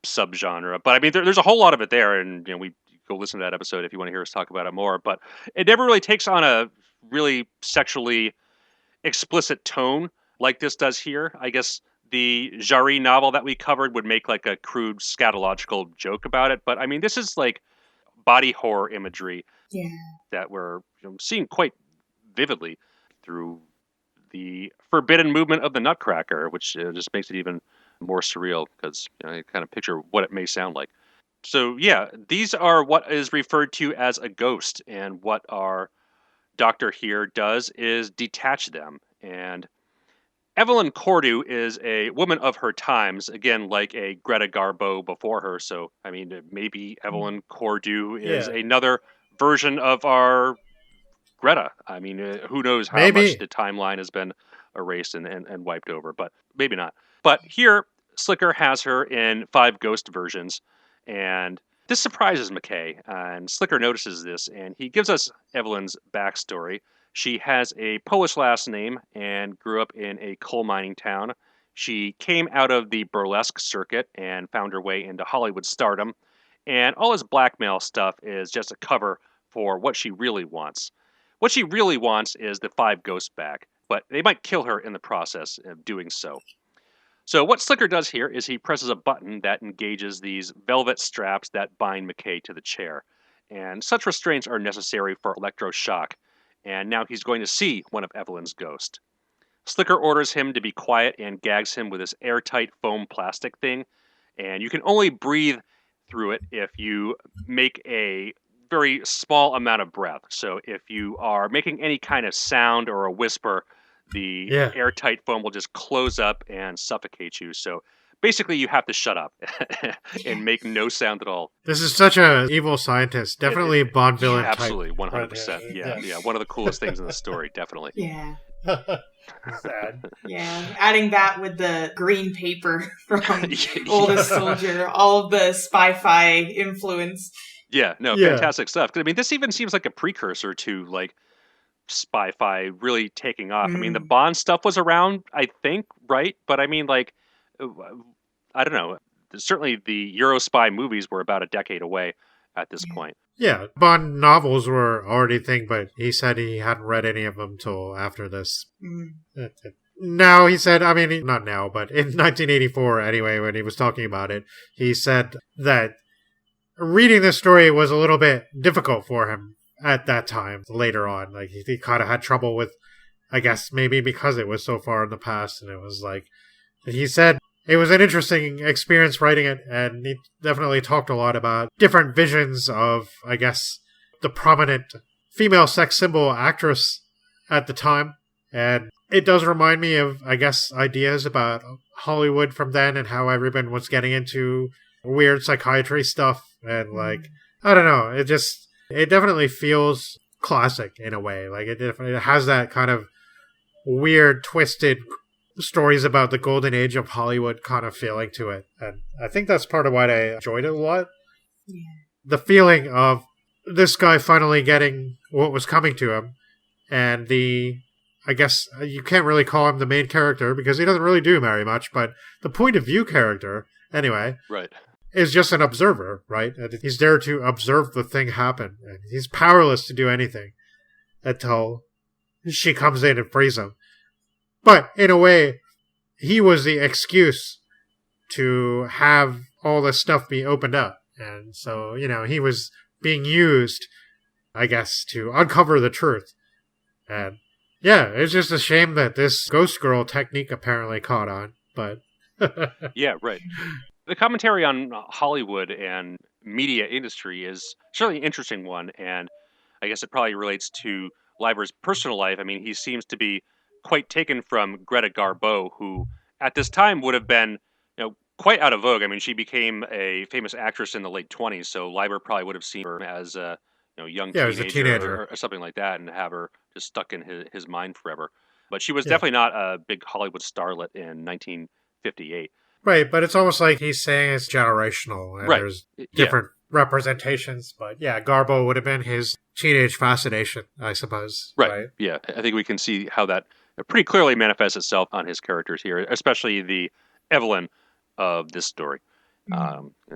subgenre. But I mean, there's a whole lot of it there, and we go listen to that episode if you want to hear us talk about it more. But it never really takes on a really sexually explicit tone like this does here. I guess the Jarry novel that we covered would make like a crude scatological joke about it. But I mean, this is like body horror imagery that we're seeing quite vividly through the forbidden movement of the Nutcracker, which just makes it even more surreal because you kind of picture what it may sound like. So yeah, these are what is referred to as a ghost, and what our doctor here does is detach them. And Evelyn Cordu is a woman of her times, again, like a Greta Garbo before her. So, I mean, maybe Evelyn Cordu is another version of our Greta. I mean, who knows how much the timeline has been erased and wiped over, but maybe not. But here, Slicker has her in 5 ghost versions, and This surprises McKay, and Slicker notices this, and he gives us Evelyn's backstory. She has a Polish last name and grew up in a coal mining town. She came out of the burlesque circuit and found her way into Hollywood stardom. And all his blackmail stuff is just a cover for what she really wants. What she really wants is the 5 ghosts back, but they might kill her in the process of doing so. So what Slicker does here is he presses a button that engages these velvet straps that bind McKay to the chair. And such restraints are necessary for electroshock. And now he's going to see one of Evelyn's ghosts. Slicker orders him to be quiet and gags him with this airtight foam plastic thing. And you can only breathe through it if you make a very small amount of breath. So if you are making any kind of sound or a whisper, the airtight foam will just close up and suffocate you. So basically you have to shut up and make no sound at all. This is such a evil scientist. Definitely a Bond villain type. Absolutely, 100%. Yeah. One of the coolest things in the story, definitely. Yeah. Sad. Yeah, adding that with the green paper from Oldest Soldier, all of the spy-fi influence. Yeah, no, fantastic stuff. I mean, this even seems like a precursor to, like, spy-fi really taking off. I mean, the Bond stuff was around, I think, right? But I mean, like, I don't know. Certainly the Eurospy movies were about a decade away at this point. Yeah, Bond novels were already a thing, but he said he hadn't read any of them till after this. Now, he said, I mean, not now, but in 1984 anyway, when he was talking about it, he said that reading this story was a little bit difficult for him at that time, later on. Like, he kind of had trouble with, I guess, maybe because it was so far in the past, and it was like, he said it was an interesting experience writing it, and he definitely talked a lot about different visions of, I guess, the prominent female sex symbol actress at the time. And it does remind me of, I guess, ideas about Hollywood from then and how everyone was getting into weird psychiatry stuff. And, like, I don't know, it definitely feels classic in a way. Like, it has that kind of weird, twisted stories about the golden age of Hollywood kind of feeling to it. And I think that's part of why I enjoyed it a lot. Yeah. The feeling of this guy finally getting what was coming to him, and I guess you can't really call him the main character because he doesn't really do very much, but the point of view character, anyway, right, is just an observer, right? And he's there to observe the thing happen. And he's powerless to do anything until she comes in and frees him. But in a way, he was the excuse to have all this stuff be opened up. And so, he was being used, I guess, to uncover the truth. And yeah, it's just a shame that this ghost girl technique apparently caught on. But yeah, right. The commentary on Hollywood and media industry is certainly an interesting one. And I guess it probably relates to Leiber's personal life. I mean, he seems to be quite taken from Greta Garbo, who at this time would have been, quite out of vogue. I mean, she became a famous actress in the late 20s, so Leiber probably would have seen her as a young teenager, or something like that, and have her just stuck in his mind forever. But she was definitely not a big Hollywood starlet in 1958. Right, but it's almost like he's saying it's generational, and there's different representations. But yeah, Garbo would have been his teenage fascination, I suppose. Right. Yeah, I think we can see how that pretty clearly manifests itself on his characters here, especially the Evelyn of this story.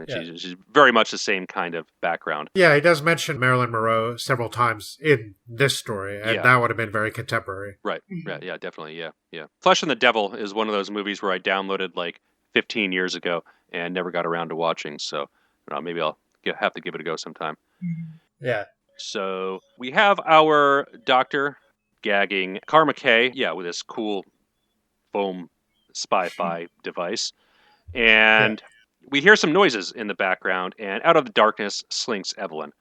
She's very much the same kind of background. Yeah, he does mention Marilyn Monroe several times in this story, and that would have been very contemporary. Right. Yeah, definitely. Yeah. Flesh and the Devil is one of those movies where I downloaded like 15 years ago and never got around to watching. So maybe I'll have to give it a go sometime. Yeah. So we have our doctor gagging Karma K, with this cool foam spy-fi device. And we hear some noises in the background, and out of the darkness slinks Evelyn.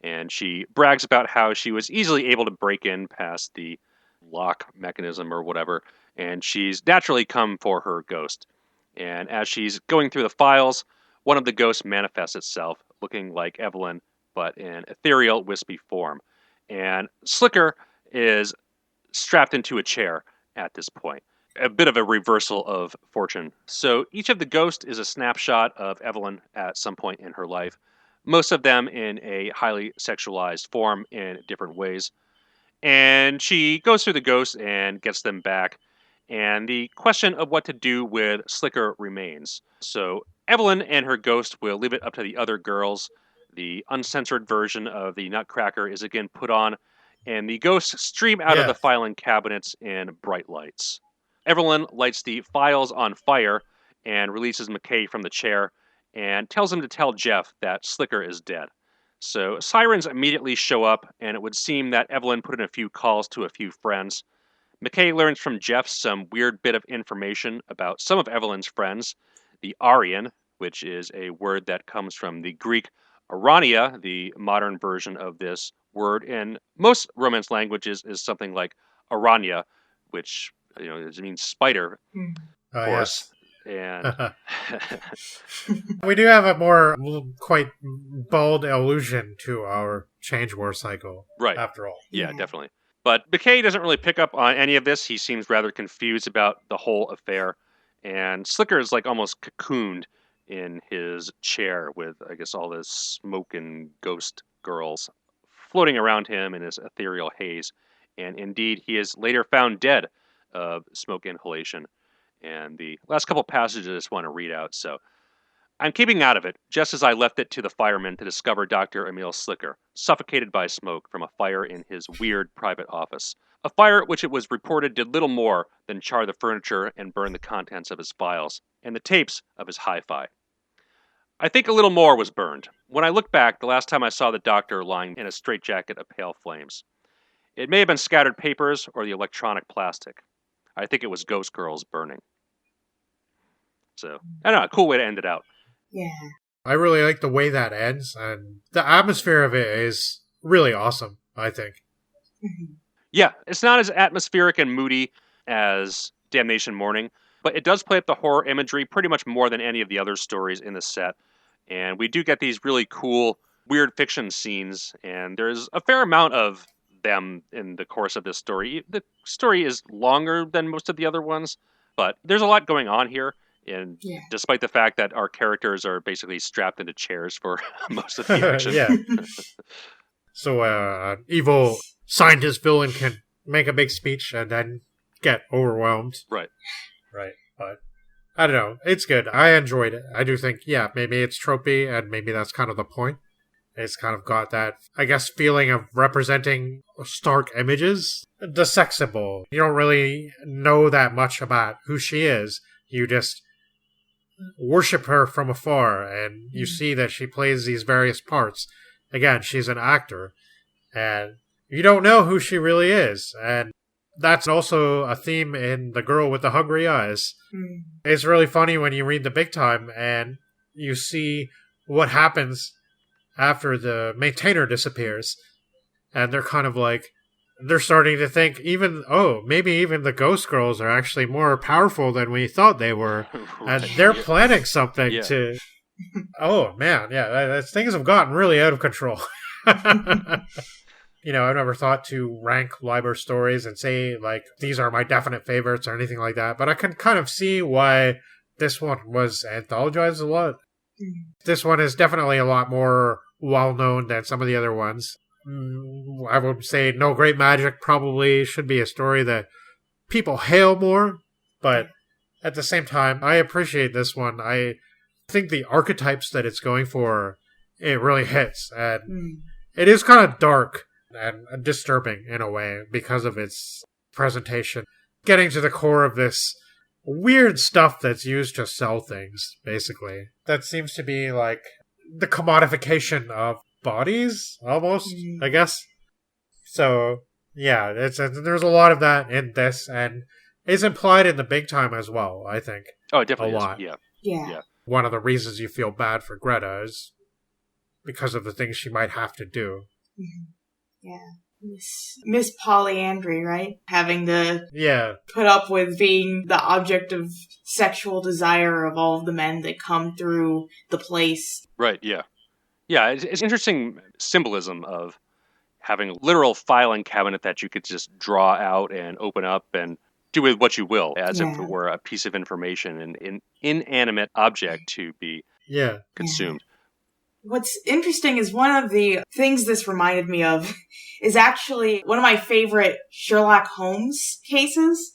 And she brags about how she was easily able to break in past the lock mechanism or whatever, and she's naturally come for her ghost. And as she's going through the files, one of the ghosts manifests itself, looking like Evelyn, but in ethereal, wispy form. And Slicker is strapped into a chair at this point. A bit of a reversal of fortune. So each of the ghosts is a snapshot of Evelyn at some point in her life. most of them in a highly sexualized form in different ways. And she goes through the ghosts and gets them back. And the question of what to do with Slicker remains. So Evelyn and her ghost will leave it up to the other girls. The uncensored version of the Nutcracker is again put on, and the ghosts stream out of the filing cabinets in bright lights. Evelyn lights the files on fire and releases McKay from the chair and tells him to tell Jeff that Slicker is dead. So sirens immediately show up, and it would seem that Evelyn put in a few calls to a few friends. McKay learns from Jeff some weird bit of information about some of Evelyn's friends, the Aryan, which is a word that comes from the Greek Arania, the modern version of this word in most Romance languages is something like Aranya, which means spider, of course. And we do have a more quite bold allusion to our Change War cycle, right? After all, yeah, definitely. But McKay doesn't really pick up on any of this. He seems rather confused about the whole affair, and Slicker is like almost cocooned in his chair with, I guess, all this smoke and ghost girls floating around him in his ethereal haze. And indeed, he is later found dead of smoke inhalation. And the last couple passages I just want to read out. So, I'm keeping out of it, just as I left it to the firemen to discover Dr. Emil Slicker, suffocated by smoke from a fire in his weird private office. A fire which it was reported did little more than char the furniture and burn the contents of his files, and the tapes of his hi-fi. I think a little more was burned. When I look back, the last time I saw the doctor lying in a straitjacket of pale flames. It may have been scattered papers or the electronic plastic. I think it was Ghost Girls burning. So, I don't know, a cool way to end it out. Yeah. I really like the way that ends, and the atmosphere of it is really awesome, I think. Yeah, it's not as atmospheric and moody as Damnation Morning, but it does play up the horror imagery pretty much more than any of the other stories in the set. And we do get these really cool, weird fiction scenes, and there's a fair amount of them in the course of this story. The story is longer than most of the other ones, but there's a lot going on here. And despite the fact that our characters are basically strapped into chairs for most of the action. So evil scientist villain can make a big speech and then get overwhelmed. Right. But I don't know. It's good. I enjoyed it. I do think, maybe it's tropey, and maybe that's kind of the point. It's kind of got that, I guess, feeling of representing stark images. The sex symbol. You don't really know that much about who she is. You just worship her from afar, and you see that she plays these various parts. Again, she's an actor, and you don't know who she really is. And that's also a theme in The Girl with the Hungry Eyes. It's really funny when you read The Big Time, and you see what happens after the maintainer disappears. And they're kind of like, they're starting to think maybe even the ghost girls are actually more powerful than we thought they were. And they're planning something to... Oh, man, things have gotten really out of control. I've never thought to rank Leiber stories and say, like, these are my definite favorites or anything like that. But I can kind of see why this one was anthologized a lot. This one is definitely a lot more well-known than some of the other ones. I would say No Great Magic probably should be a story that people hail more, but at the same time, I appreciate this one. I think the archetypes that it's going for, it really hits, and it is kind of dark and disturbing in a way because of its presentation. Getting to the core of this weird stuff that's used to sell things, basically. That seems to be like the commodification of bodies, almost, I guess. So, there's a lot of that in this, and it's implied in The Big Time as well, I think. Oh, it definitely a lot. Yeah. One of the reasons you feel bad for Greta is because of the things she might have to do. Yeah. Miss Polyandry, right? Having to put up with being the object of sexual desire of all of the men that come through the place. Right, yeah. Yeah, it's interesting symbolism of having a literal filing cabinet that you could just draw out and open up and do with what you will, as if it were a piece of information and an inanimate object to be consumed. What's interesting is one of the things this reminded me of is actually one of my favorite Sherlock Holmes cases.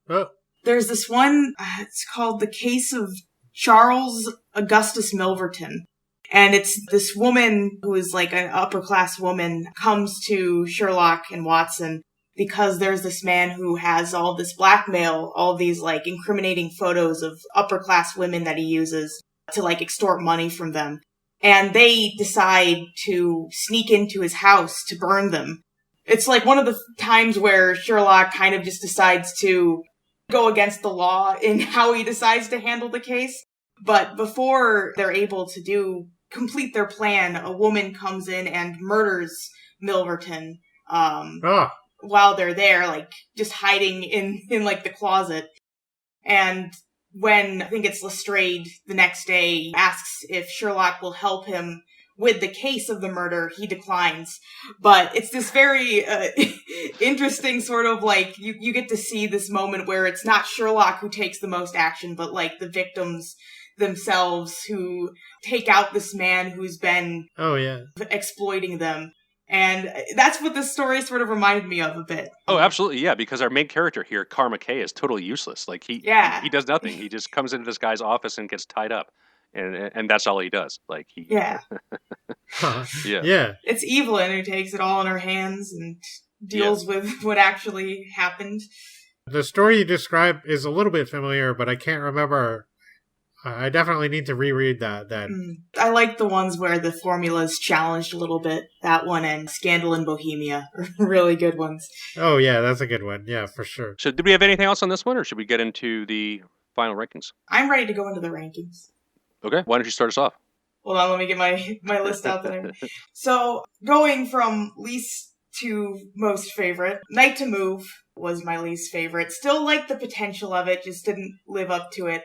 Oh. There's this one, it's called The Case of Charles Augustus Milverton. And it's this woman who is like an upper class woman comes to Sherlock and Watson because there's this man who has all this blackmail, all these like incriminating photos of upper class women that he uses to like extort money from them. And they decide to sneak into his house to burn them. It's like one of the times where Sherlock kind of just decides to go against the law in how he decides to handle the case. But before they're able to complete their plan, a woman comes in and murders Milverton while they're there, like just hiding in like the closet. And when I think it's Lestrade the next day asks if Sherlock will help him with the case of the murder, he declines. But it's this very interesting sort of like, you get to see this moment where it's not Sherlock who takes the most action, but like the victims themselves who take out this man who's been exploiting them. And that's what this story sort of reminded me of a bit. Oh, absolutely, yeah, because our main character here, Karma K, is totally useless. Like, he does nothing. He just comes into this guy's office and gets tied up. And that's all he does. Like, Yeah. Yeah. It's Evelyn who takes it all in her hands and deals with what actually happened. The story you described is a little bit familiar, but I can't remember. I definitely need to reread that. I like the ones where the formula's challenged a little bit. That one and Scandal in Bohemia are really good ones. Oh, yeah, that's a good one. Yeah, for sure. So did we have anything else on this one, or should we get into the final rankings? I'm ready to go into the rankings. Okay, why don't you start us off? Hold on, let me get my list out there. So, going from least to most favorite, Night to Move was my least favorite. Still liked the potential of it, just didn't live up to it.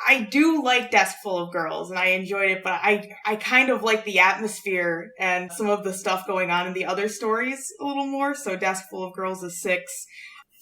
I do like Deskful of Girls, and I enjoyed it, but I kind of like the atmosphere and some of the stuff going on in the other stories a little more, so Deskful of Girls is 6.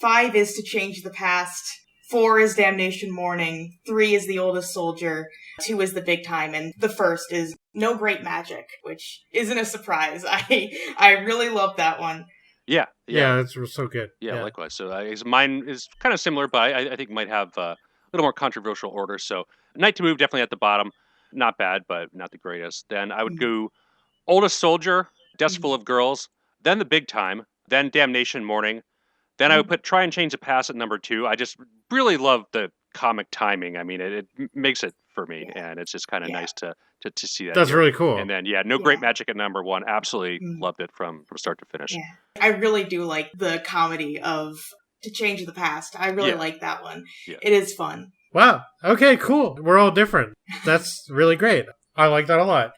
5 is To Change the Past. 4 is Damnation Morning. 3 is The Oldest Soldier. 2 is The Big Time, and the first is No Great Magic, which isn't a surprise. I really love that one. Yeah, it's so good. Yeah, likewise. So mine is kind of similar, but I think might have a little more controversial order. So Night to Move definitely at the bottom. Not bad, but not the greatest. Then I would go Oldest Soldier, Deskful of Girls, then The Big Time, then Damnation Morning. Then I would put Try and Change the Past at number 2. I just really love the comic timing. I mean, it makes it for me, and it's just kind of nice to see that. That's really cool. And then, No Great Magic at number 1. Absolutely loved it from start to finish. Yeah. I really do like the comedy of To Change the Past. I really like that one. Yeah. It is fun. Wow. Okay, cool. We're all different. That's really great. I like that a lot.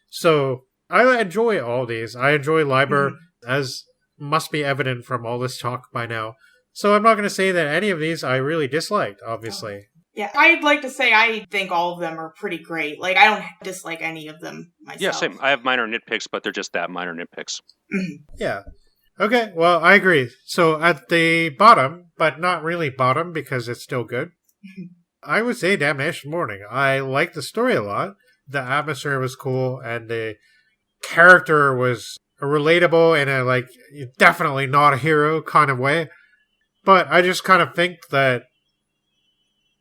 So I enjoy all these. I enjoy Leiber, as must be evident from all this talk by now. So I'm not going to say that any of these I really disliked, obviously. Yeah, I'd like to say I think all of them are pretty great. Like, I don't dislike any of them myself. Yeah, same. I have minor nitpicks, but they're just that, minor nitpicks. Yeah. Okay, well, I agree. So at the bottom, but not really bottom because it's still good, I would say Damnation Morning. I liked the story a lot. The atmosphere was cool, and the character was relatable in a, like, definitely not a hero kind of way. But I just kind of think that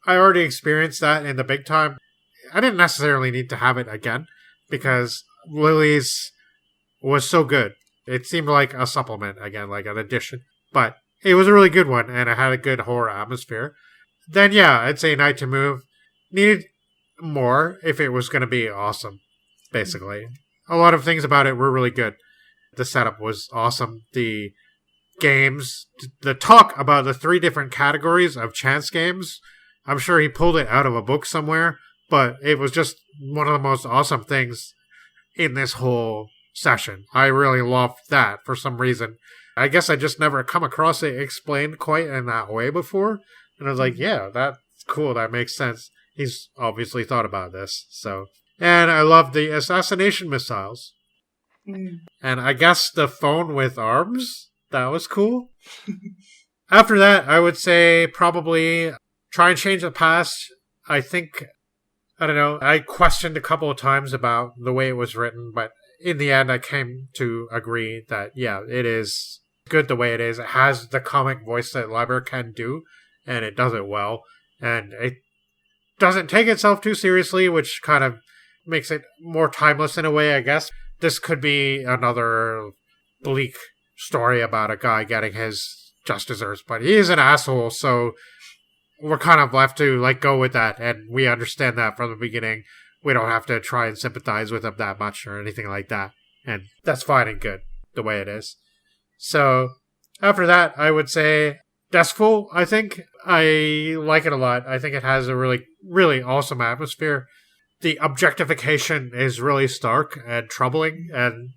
I already experienced that in The Big Time. I didn't necessarily need to have it again because Lily's was so good. It seemed like a supplement again, like an addition. But it was a really good one, and it had a good horror atmosphere. Then, I'd say Night to Move needed more if it was going to be awesome, basically. A lot of things about it were really good. The setup was awesome. The games, the talk about the 3 different categories of chance games, I'm sure he pulled it out of a book somewhere, but it was just one of the most awesome things in this whole session. I really loved that for some reason. I guess I just never come across it explained quite in that way before. And I was like, yeah, that's cool. That makes sense. He's obviously thought about this. So, and I love the assassination missiles. And I guess the phone with arms, that was cool. After that, I would say probably Try and Change the Past. I think I don't know. I questioned a couple of times about the way it was written, but in the end, I came to agree that, yeah, it is good the way it is. It has the comic voice that Leiber can do, and it does it well. And it doesn't take itself too seriously, which kind of makes it more timeless in a way, I guess. This could be another bleak story about a guy getting his just desserts, but he is an asshole, so we're kind of left to go with that, and we understand that from the beginning. We don't have to try and sympathize with him that much or anything like that, and that's fine and good the way it is. So after that, I would say Deskful. I think I like it a lot. I think it has a really, really awesome atmosphere. The objectification is really stark and troubling, and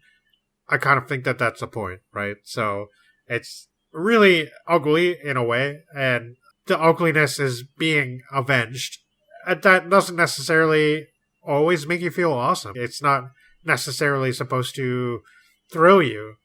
I kind of think that that's the point, right? So it's really ugly in a way, and the ugliness is being avenged. And that doesn't necessarily always make you feel awesome. It's not necessarily supposed to thrill you.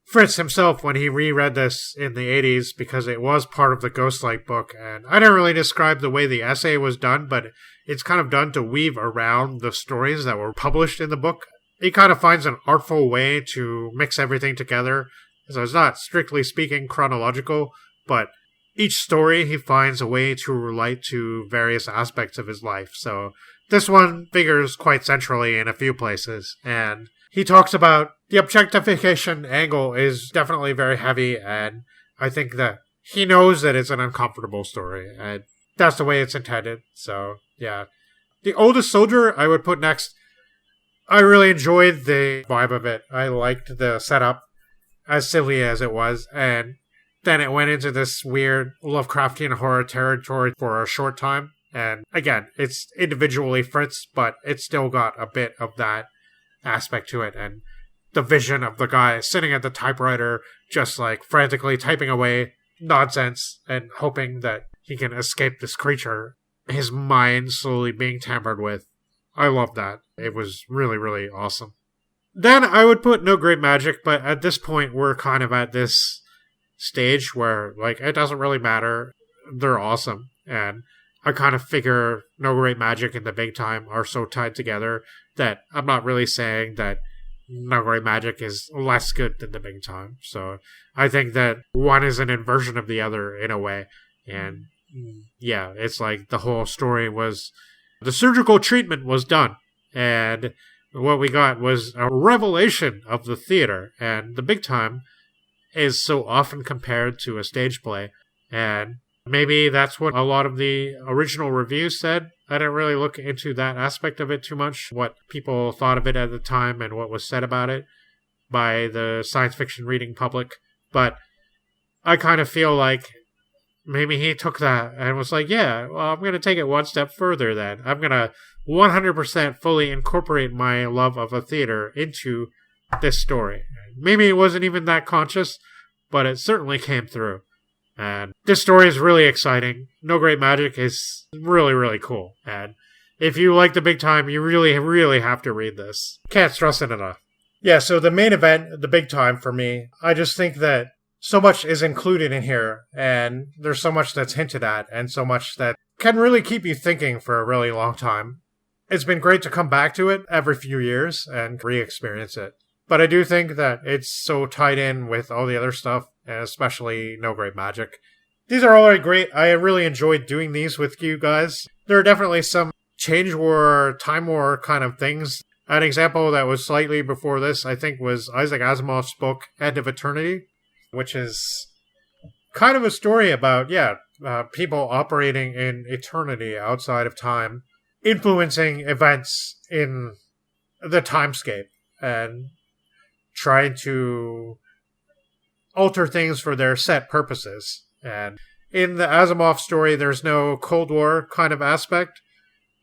Fritz himself, when he reread this in the 80s, because it was part of the Ghostlight book, and I didn't really describe the way the essay was done, but it's kind of done to weave around the stories that were published in the book. He kind of finds an artful way to mix everything together. So it's not, strictly speaking, chronological, but each story he finds a way to relate to various aspects of his life. So this one figures quite centrally in a few places, and he talks about the objectification angle is definitely very heavy, and I think that he knows that it's an uncomfortable story, and that's the way it's intended. So, yeah. The Oldest Soldier, I would put next. I really enjoyed the vibe of it. I liked the setup, as silly as it was, and then it went into this weird Lovecraftian horror territory for a short time. And again, it's individually Fritz, but it's still got a bit of that aspect to it. And the vision of the guy sitting at the typewriter, just frantically typing away nonsense and hoping that he can escape this creature, his mind slowly being tampered with. I love that. It was really, really awesome. Then I would put No Great Magic, but at this point we're kind of at this stage where it doesn't really matter. They're awesome. And I kind of figure No Great Magic and The Big Time are so tied together that I'm not really saying that No Great Magic is less good than The Big Time. So I think that one is an inversion of the other in a way. And yeah, it's the whole story was, the surgical treatment was done. And what we got was a revelation of the theater. And The Big Time is so often compared to a stage play. And maybe that's what a lot of the original reviews said. I didn't really look into that aspect of it too much, what people thought of it at the time and what was said about it by the science fiction reading public. But I kind of feel like maybe he took that and was yeah, well, I'm going to take it one step further then. I'm going to 100% fully incorporate my love of a theater into this story. Maybe it wasn't even that conscious, but it certainly came through. And this story is really exciting. No Great Magic is really, really cool. And if you like The Big Time, you really, really have to read this. Can't stress it enough. Yeah, so the main event, The Big Time for me, I just think that so much is included in here, and there's so much that's hinted at, and so much that can really keep you thinking for a really long time. It's been great to come back to it every few years and re-experience it. But I do think that it's so tied in with all the other stuff, and especially No Great Magic. These are all great. I really enjoyed doing these with you guys. There are definitely some Change War, Time War kind of things. An example that was slightly before this, I think, was Isaac Asimov's book, End of Eternity, which is kind of a story about, people operating in eternity outside of time, influencing events in the timescape, and trying to alter things for their set purposes. And in the Asimov story, there's no Cold War kind of aspect,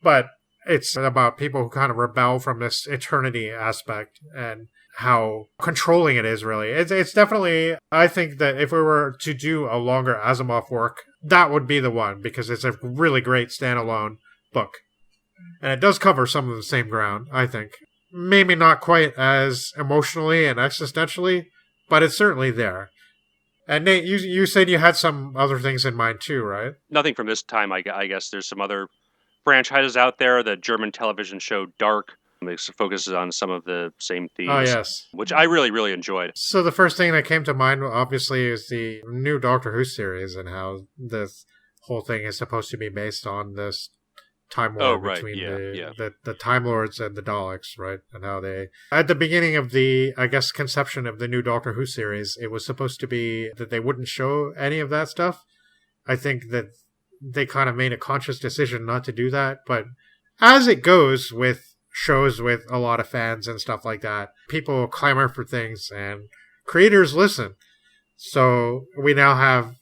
but it's about people who kind of rebel from this eternity aspect and how controlling it is, really. It's definitely, I think that if we were to do a longer Asimov work, that would be the one, because it's a really great standalone book. And it does cover some of the same ground, I think. Maybe not quite as emotionally and existentially, but it's certainly there. And Nate, you said you had some other things in mind too, right? Nothing from this time, I guess. There's some other franchises out there. The German television show Dark, it focuses on some of the same themes. Oh, yes. Which I really, really enjoyed. So the first thing that came to mind, obviously, is the new Doctor Who series and how this whole thing is supposed to be based on this time war between the Time Lords and the Daleks, right? And how they, at the beginning of the, I guess, conception of the new Doctor Who series, it was supposed to be that they wouldn't show any of that stuff. I think that they kind of made a conscious decision not to do that, but as it goes with shows with a lot of fans and stuff like that, people clamor for things and creators listen. So we now have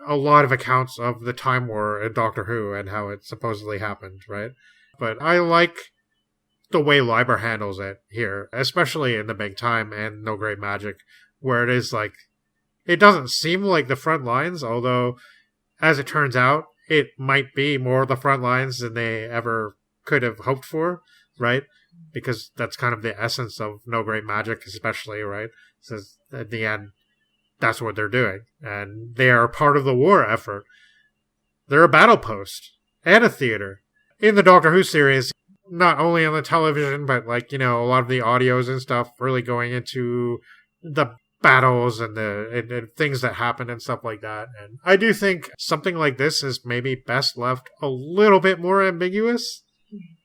a lot of accounts of the Time War in Doctor Who and how it supposedly happened, right? But I like the way Leiber handles it here, especially in The Big Time and No Great Magic, where it is like, it doesn't seem like the front lines, although as it turns out, it might be more the front lines than they ever could have hoped for, right? Because that's kind of the essence of No Great Magic, especially, right? So at the end, that's what they're doing. And they are part of the war effort. They're a battle post and a theater. In the Doctor Who series, not only on the television, but like, you know, a lot of the audios and stuff really going into the battles and the things that happen and stuff like that. And I do think something like this is maybe best left a little bit more ambiguous.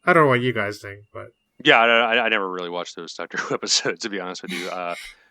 I don't know what you guys think, but yeah, I never really watched those Doctor Who episodes, to be honest with you.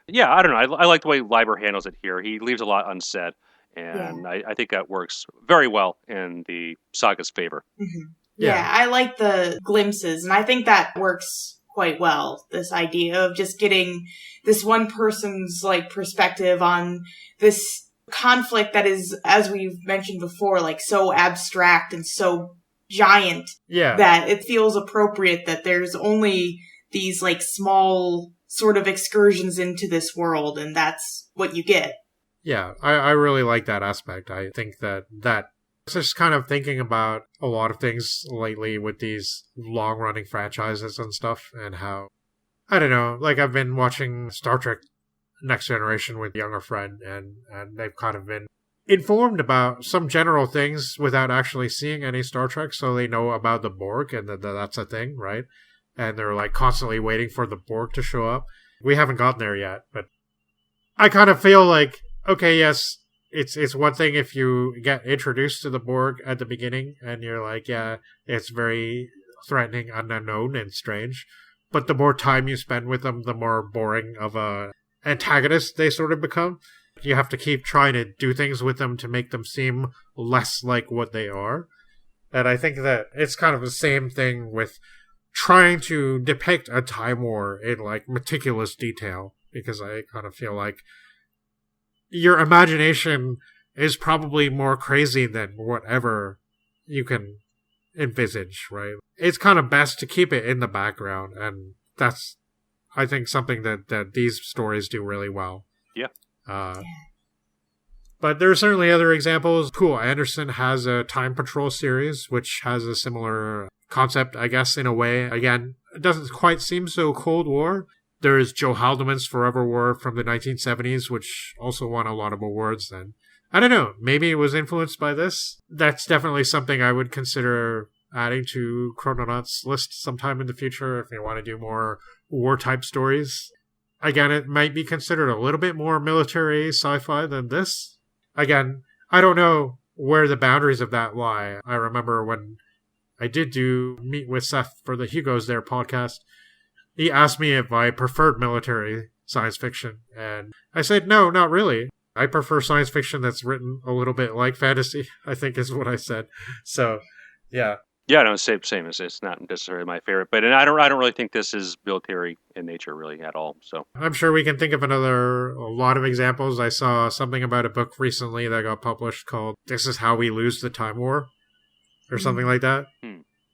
Yeah, I don't know. I like the way Leiber handles it here. He leaves a lot unsaid, and I think that works very well in the saga's favor. Mm-hmm. Yeah, I like the glimpses, and I think that works quite well. This idea of just getting this one person's like perspective on this conflict that is, as we've mentioned before, like so abstract and so giant that it feels appropriate that there's only these like small sort of excursions into this world, and that's what you get. Yeah, I really like that aspect. I think that just kind of thinking about a lot of things lately with these long-running franchises and stuff, and how, I don't know, like I've been watching Star Trek Next Generation with a younger friend, and they've kind of been informed about some general things without actually seeing any Star Trek, so they know about the Borg, and that's a thing, right? And they're like constantly waiting for the Borg to show up. We haven't gotten there yet, but I kind of feel like, okay, yes, it's one thing if you get introduced to the Borg at the beginning and you're like, yeah, it's very threatening and unknown and strange. But the more time you spend with them, the more boring of a antagonist they sort of become. You have to keep trying to do things with them to make them seem less like what they are. And I think that it's kind of the same thing with trying to depict a time war in like meticulous detail, because I kind of feel like your imagination is probably more crazy than whatever you can envisage, right? It's kind of best to keep it in the background, and that's, I think, something that these stories do really well. Yeah. But there are certainly other examples. Cool, Anderson has a Time Patrol series, which has a similar concept, I guess, in a way. Again, it doesn't quite seem so Cold War. There's Joe Haldeman's Forever War from the 1970s, which also won a lot of awards then. I don't know, maybe it was influenced by this. That's definitely something I would consider adding to Chrononauts' list sometime in the future if you want to do more war-type stories. Again, it might be considered a little bit more military sci-fi than this. Again, I don't know where the boundaries of that lie. I remember when I did do Meet with Seth for the Hugo's There podcast, he asked me if I preferred military science fiction, and I said, no, not really. I prefer science fiction that's written a little bit like fantasy, I think is what I said. So, yeah. Yeah, no, same as it's not necessarily my favorite, but I don't really think this is military in nature really at all. So I'm sure we can think of a lot of examples. I saw something about a book recently that got published called "This Is How We Lose the Time War," or something like that.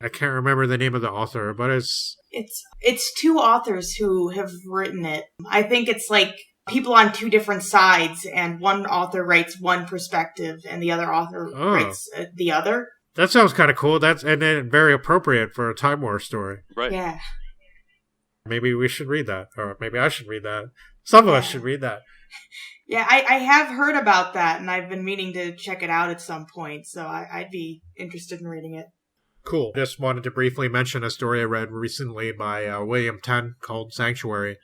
I can't remember the name of the author, but it's two authors who have written it. I think it's like people on two different sides, and one author writes one perspective, and the other author writes the other. That sounds kind of cool. And then very appropriate for a Time War story. Right. Yeah. Maybe we should read that, or maybe I should read that. Some of us should read that. Yeah, I have heard about that, and I've been meaning to check it out at some point, so I'd be interested in reading it. Cool. Just wanted to briefly mention a story I read recently by William Tenn called Sanctuary.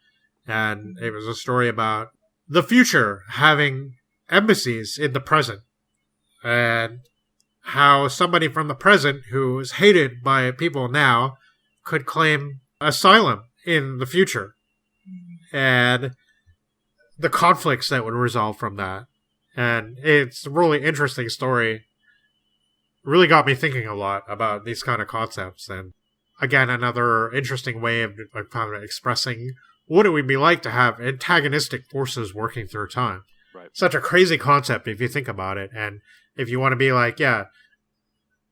And it was a story about the future having embassies in the present. And how somebody from the present who is hated by people now could claim asylum in the future. And the conflicts that would resolve from that. And it's a really interesting story. Really got me thinking a lot about these kind of concepts. And again, another interesting way of kind of expressing what it would be like to have antagonistic forces working through time. Right. Such a crazy concept if you think about it. And if you want to be like, yeah,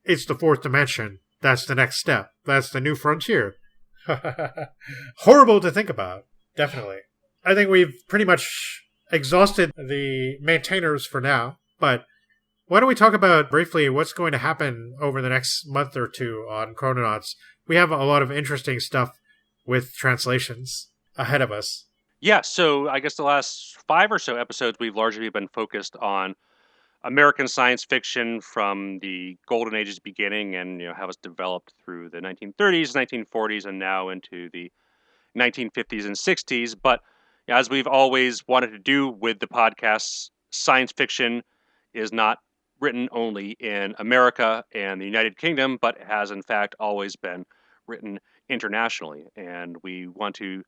it's the fourth dimension. That's the next step. That's the new frontier. Horrible to think about. Definitely. I think we've pretty much exhausted the maintainers for now, but why don't we talk about briefly what's going to happen over the next month or two on Chrononauts? We have a lot of interesting stuff with translations ahead of us. Yeah, so I guess the last 5 or so episodes, we've largely been focused on American science fiction from the Golden Age's beginning and how it's developed through the 1930s, 1940s, and now into the 1950s and 60s. But as we've always wanted to do with the podcasts, science fiction is not written only in America and the United Kingdom, but has in fact always been written internationally. And we want to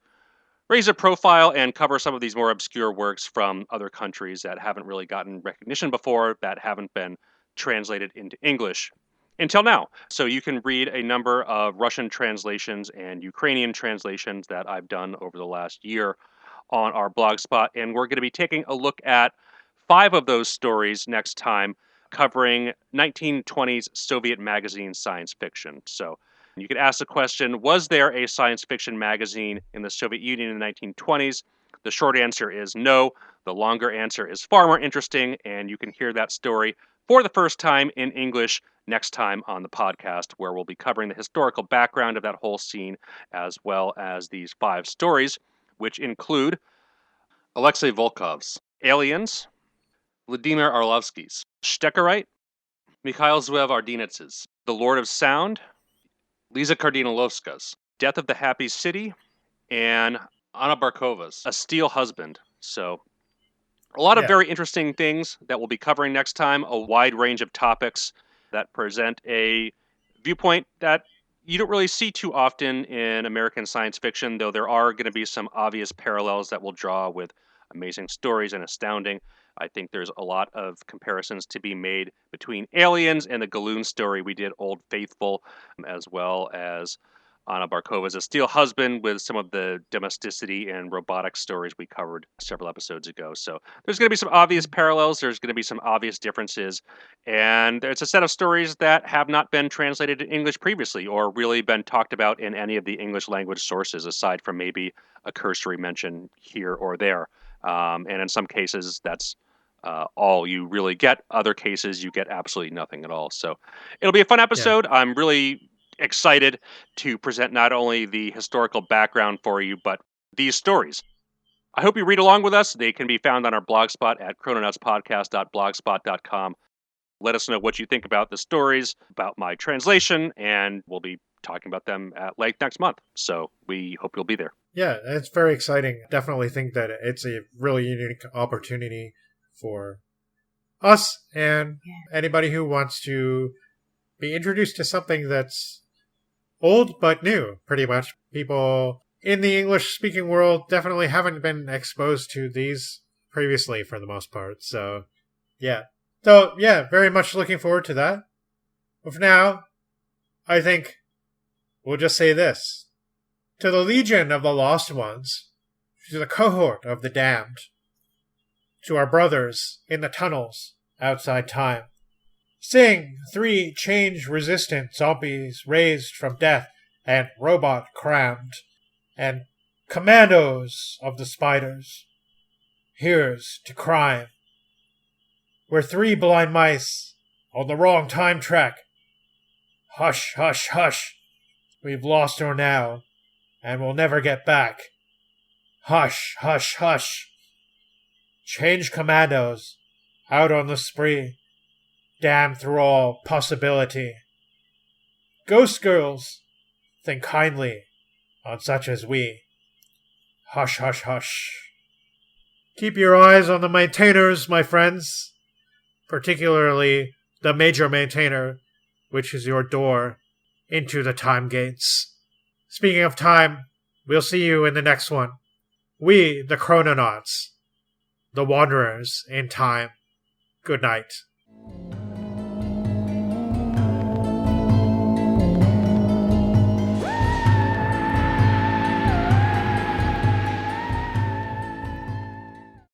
raise a profile and cover some of these more obscure works from other countries that haven't really gotten recognition before, that haven't been translated into English until now. So you can read a number of Russian translations and Ukrainian translations that I've done over the last year on our blog spot. And we're going to be taking a look at 5 of those stories next time, covering 1920s Soviet magazine science fiction. So you could ask the question, was there a science fiction magazine in the Soviet Union in the 1920s? The short answer is no. The longer answer is far more interesting, and you can hear that story for the first time in English next time on the podcast, where we'll be covering the historical background of that whole scene, as well as these 5 stories, which include Alexei Volkov's Aliens, Vladimir Orlovsky's Steckerite, Mikhail Zhuev-Ardinitz's The Lord of Sound, Lisa Kardinalovska's Death of the Happy City, and Anna Barkova's A Steel Husband. So a lot of very interesting things that we'll be covering next time, a wide range of topics that present a viewpoint that you don't really see too often in American science fiction, though there are going to be some obvious parallels that we'll draw with Amazing Stories and Astounding. I think there's a lot of comparisons to be made between Aliens and the Galoon story we did, Old Faithful, as well as Anna Barkova's A Steel Husband with some of the domesticity and robotic stories we covered several episodes ago. So there's going to be some obvious parallels. There's going to be some obvious differences. And it's a set of stories that have not been translated to English previously or really been talked about in any of the English language sources, aside from maybe a cursory mention here or there. And in some cases, that's all you really get. Other cases, you get absolutely nothing at all. So it'll be a fun episode. Yeah. I'm really excited to present not only the historical background for you, but these stories. I hope you read along with us. They can be found on our blog spot at chrononautspodcast.blogspot.com. Let us know what you think about the stories, about my translation, and we'll be talking about them at length next month. So we hope you'll be there. Yeah, it's very exciting. Definitely think that it's a really unique opportunity for us and anybody who wants to be introduced to something that's old but new, pretty much. People in the English-speaking world definitely haven't been exposed to these previously for the most part. So, yeah. So, yeah, very much looking forward to that. But for now, I think we'll just say this. To the legion of the lost ones, to the cohort of the damned, to our brothers in the tunnels outside time, sing 3 change-resistant zombies raised from death and robot-crammed, and commandos of the spiders. Here's to crime. We're 3 blind mice on the wrong time track. Hush, hush, hush. We've lost her now, and we'll never get back. Hush, hush, hush. Change commandos, out on the spree, damned through all possibility. Ghost girls, think kindly on such as we. Hush, hush, hush. Keep your eyes on the maintainers, my friends, particularly the major maintainer, which is your door into the time gates. Speaking of time, we'll see you in the next one. We, the Chrononauts, the Wanderers in Time. Good night.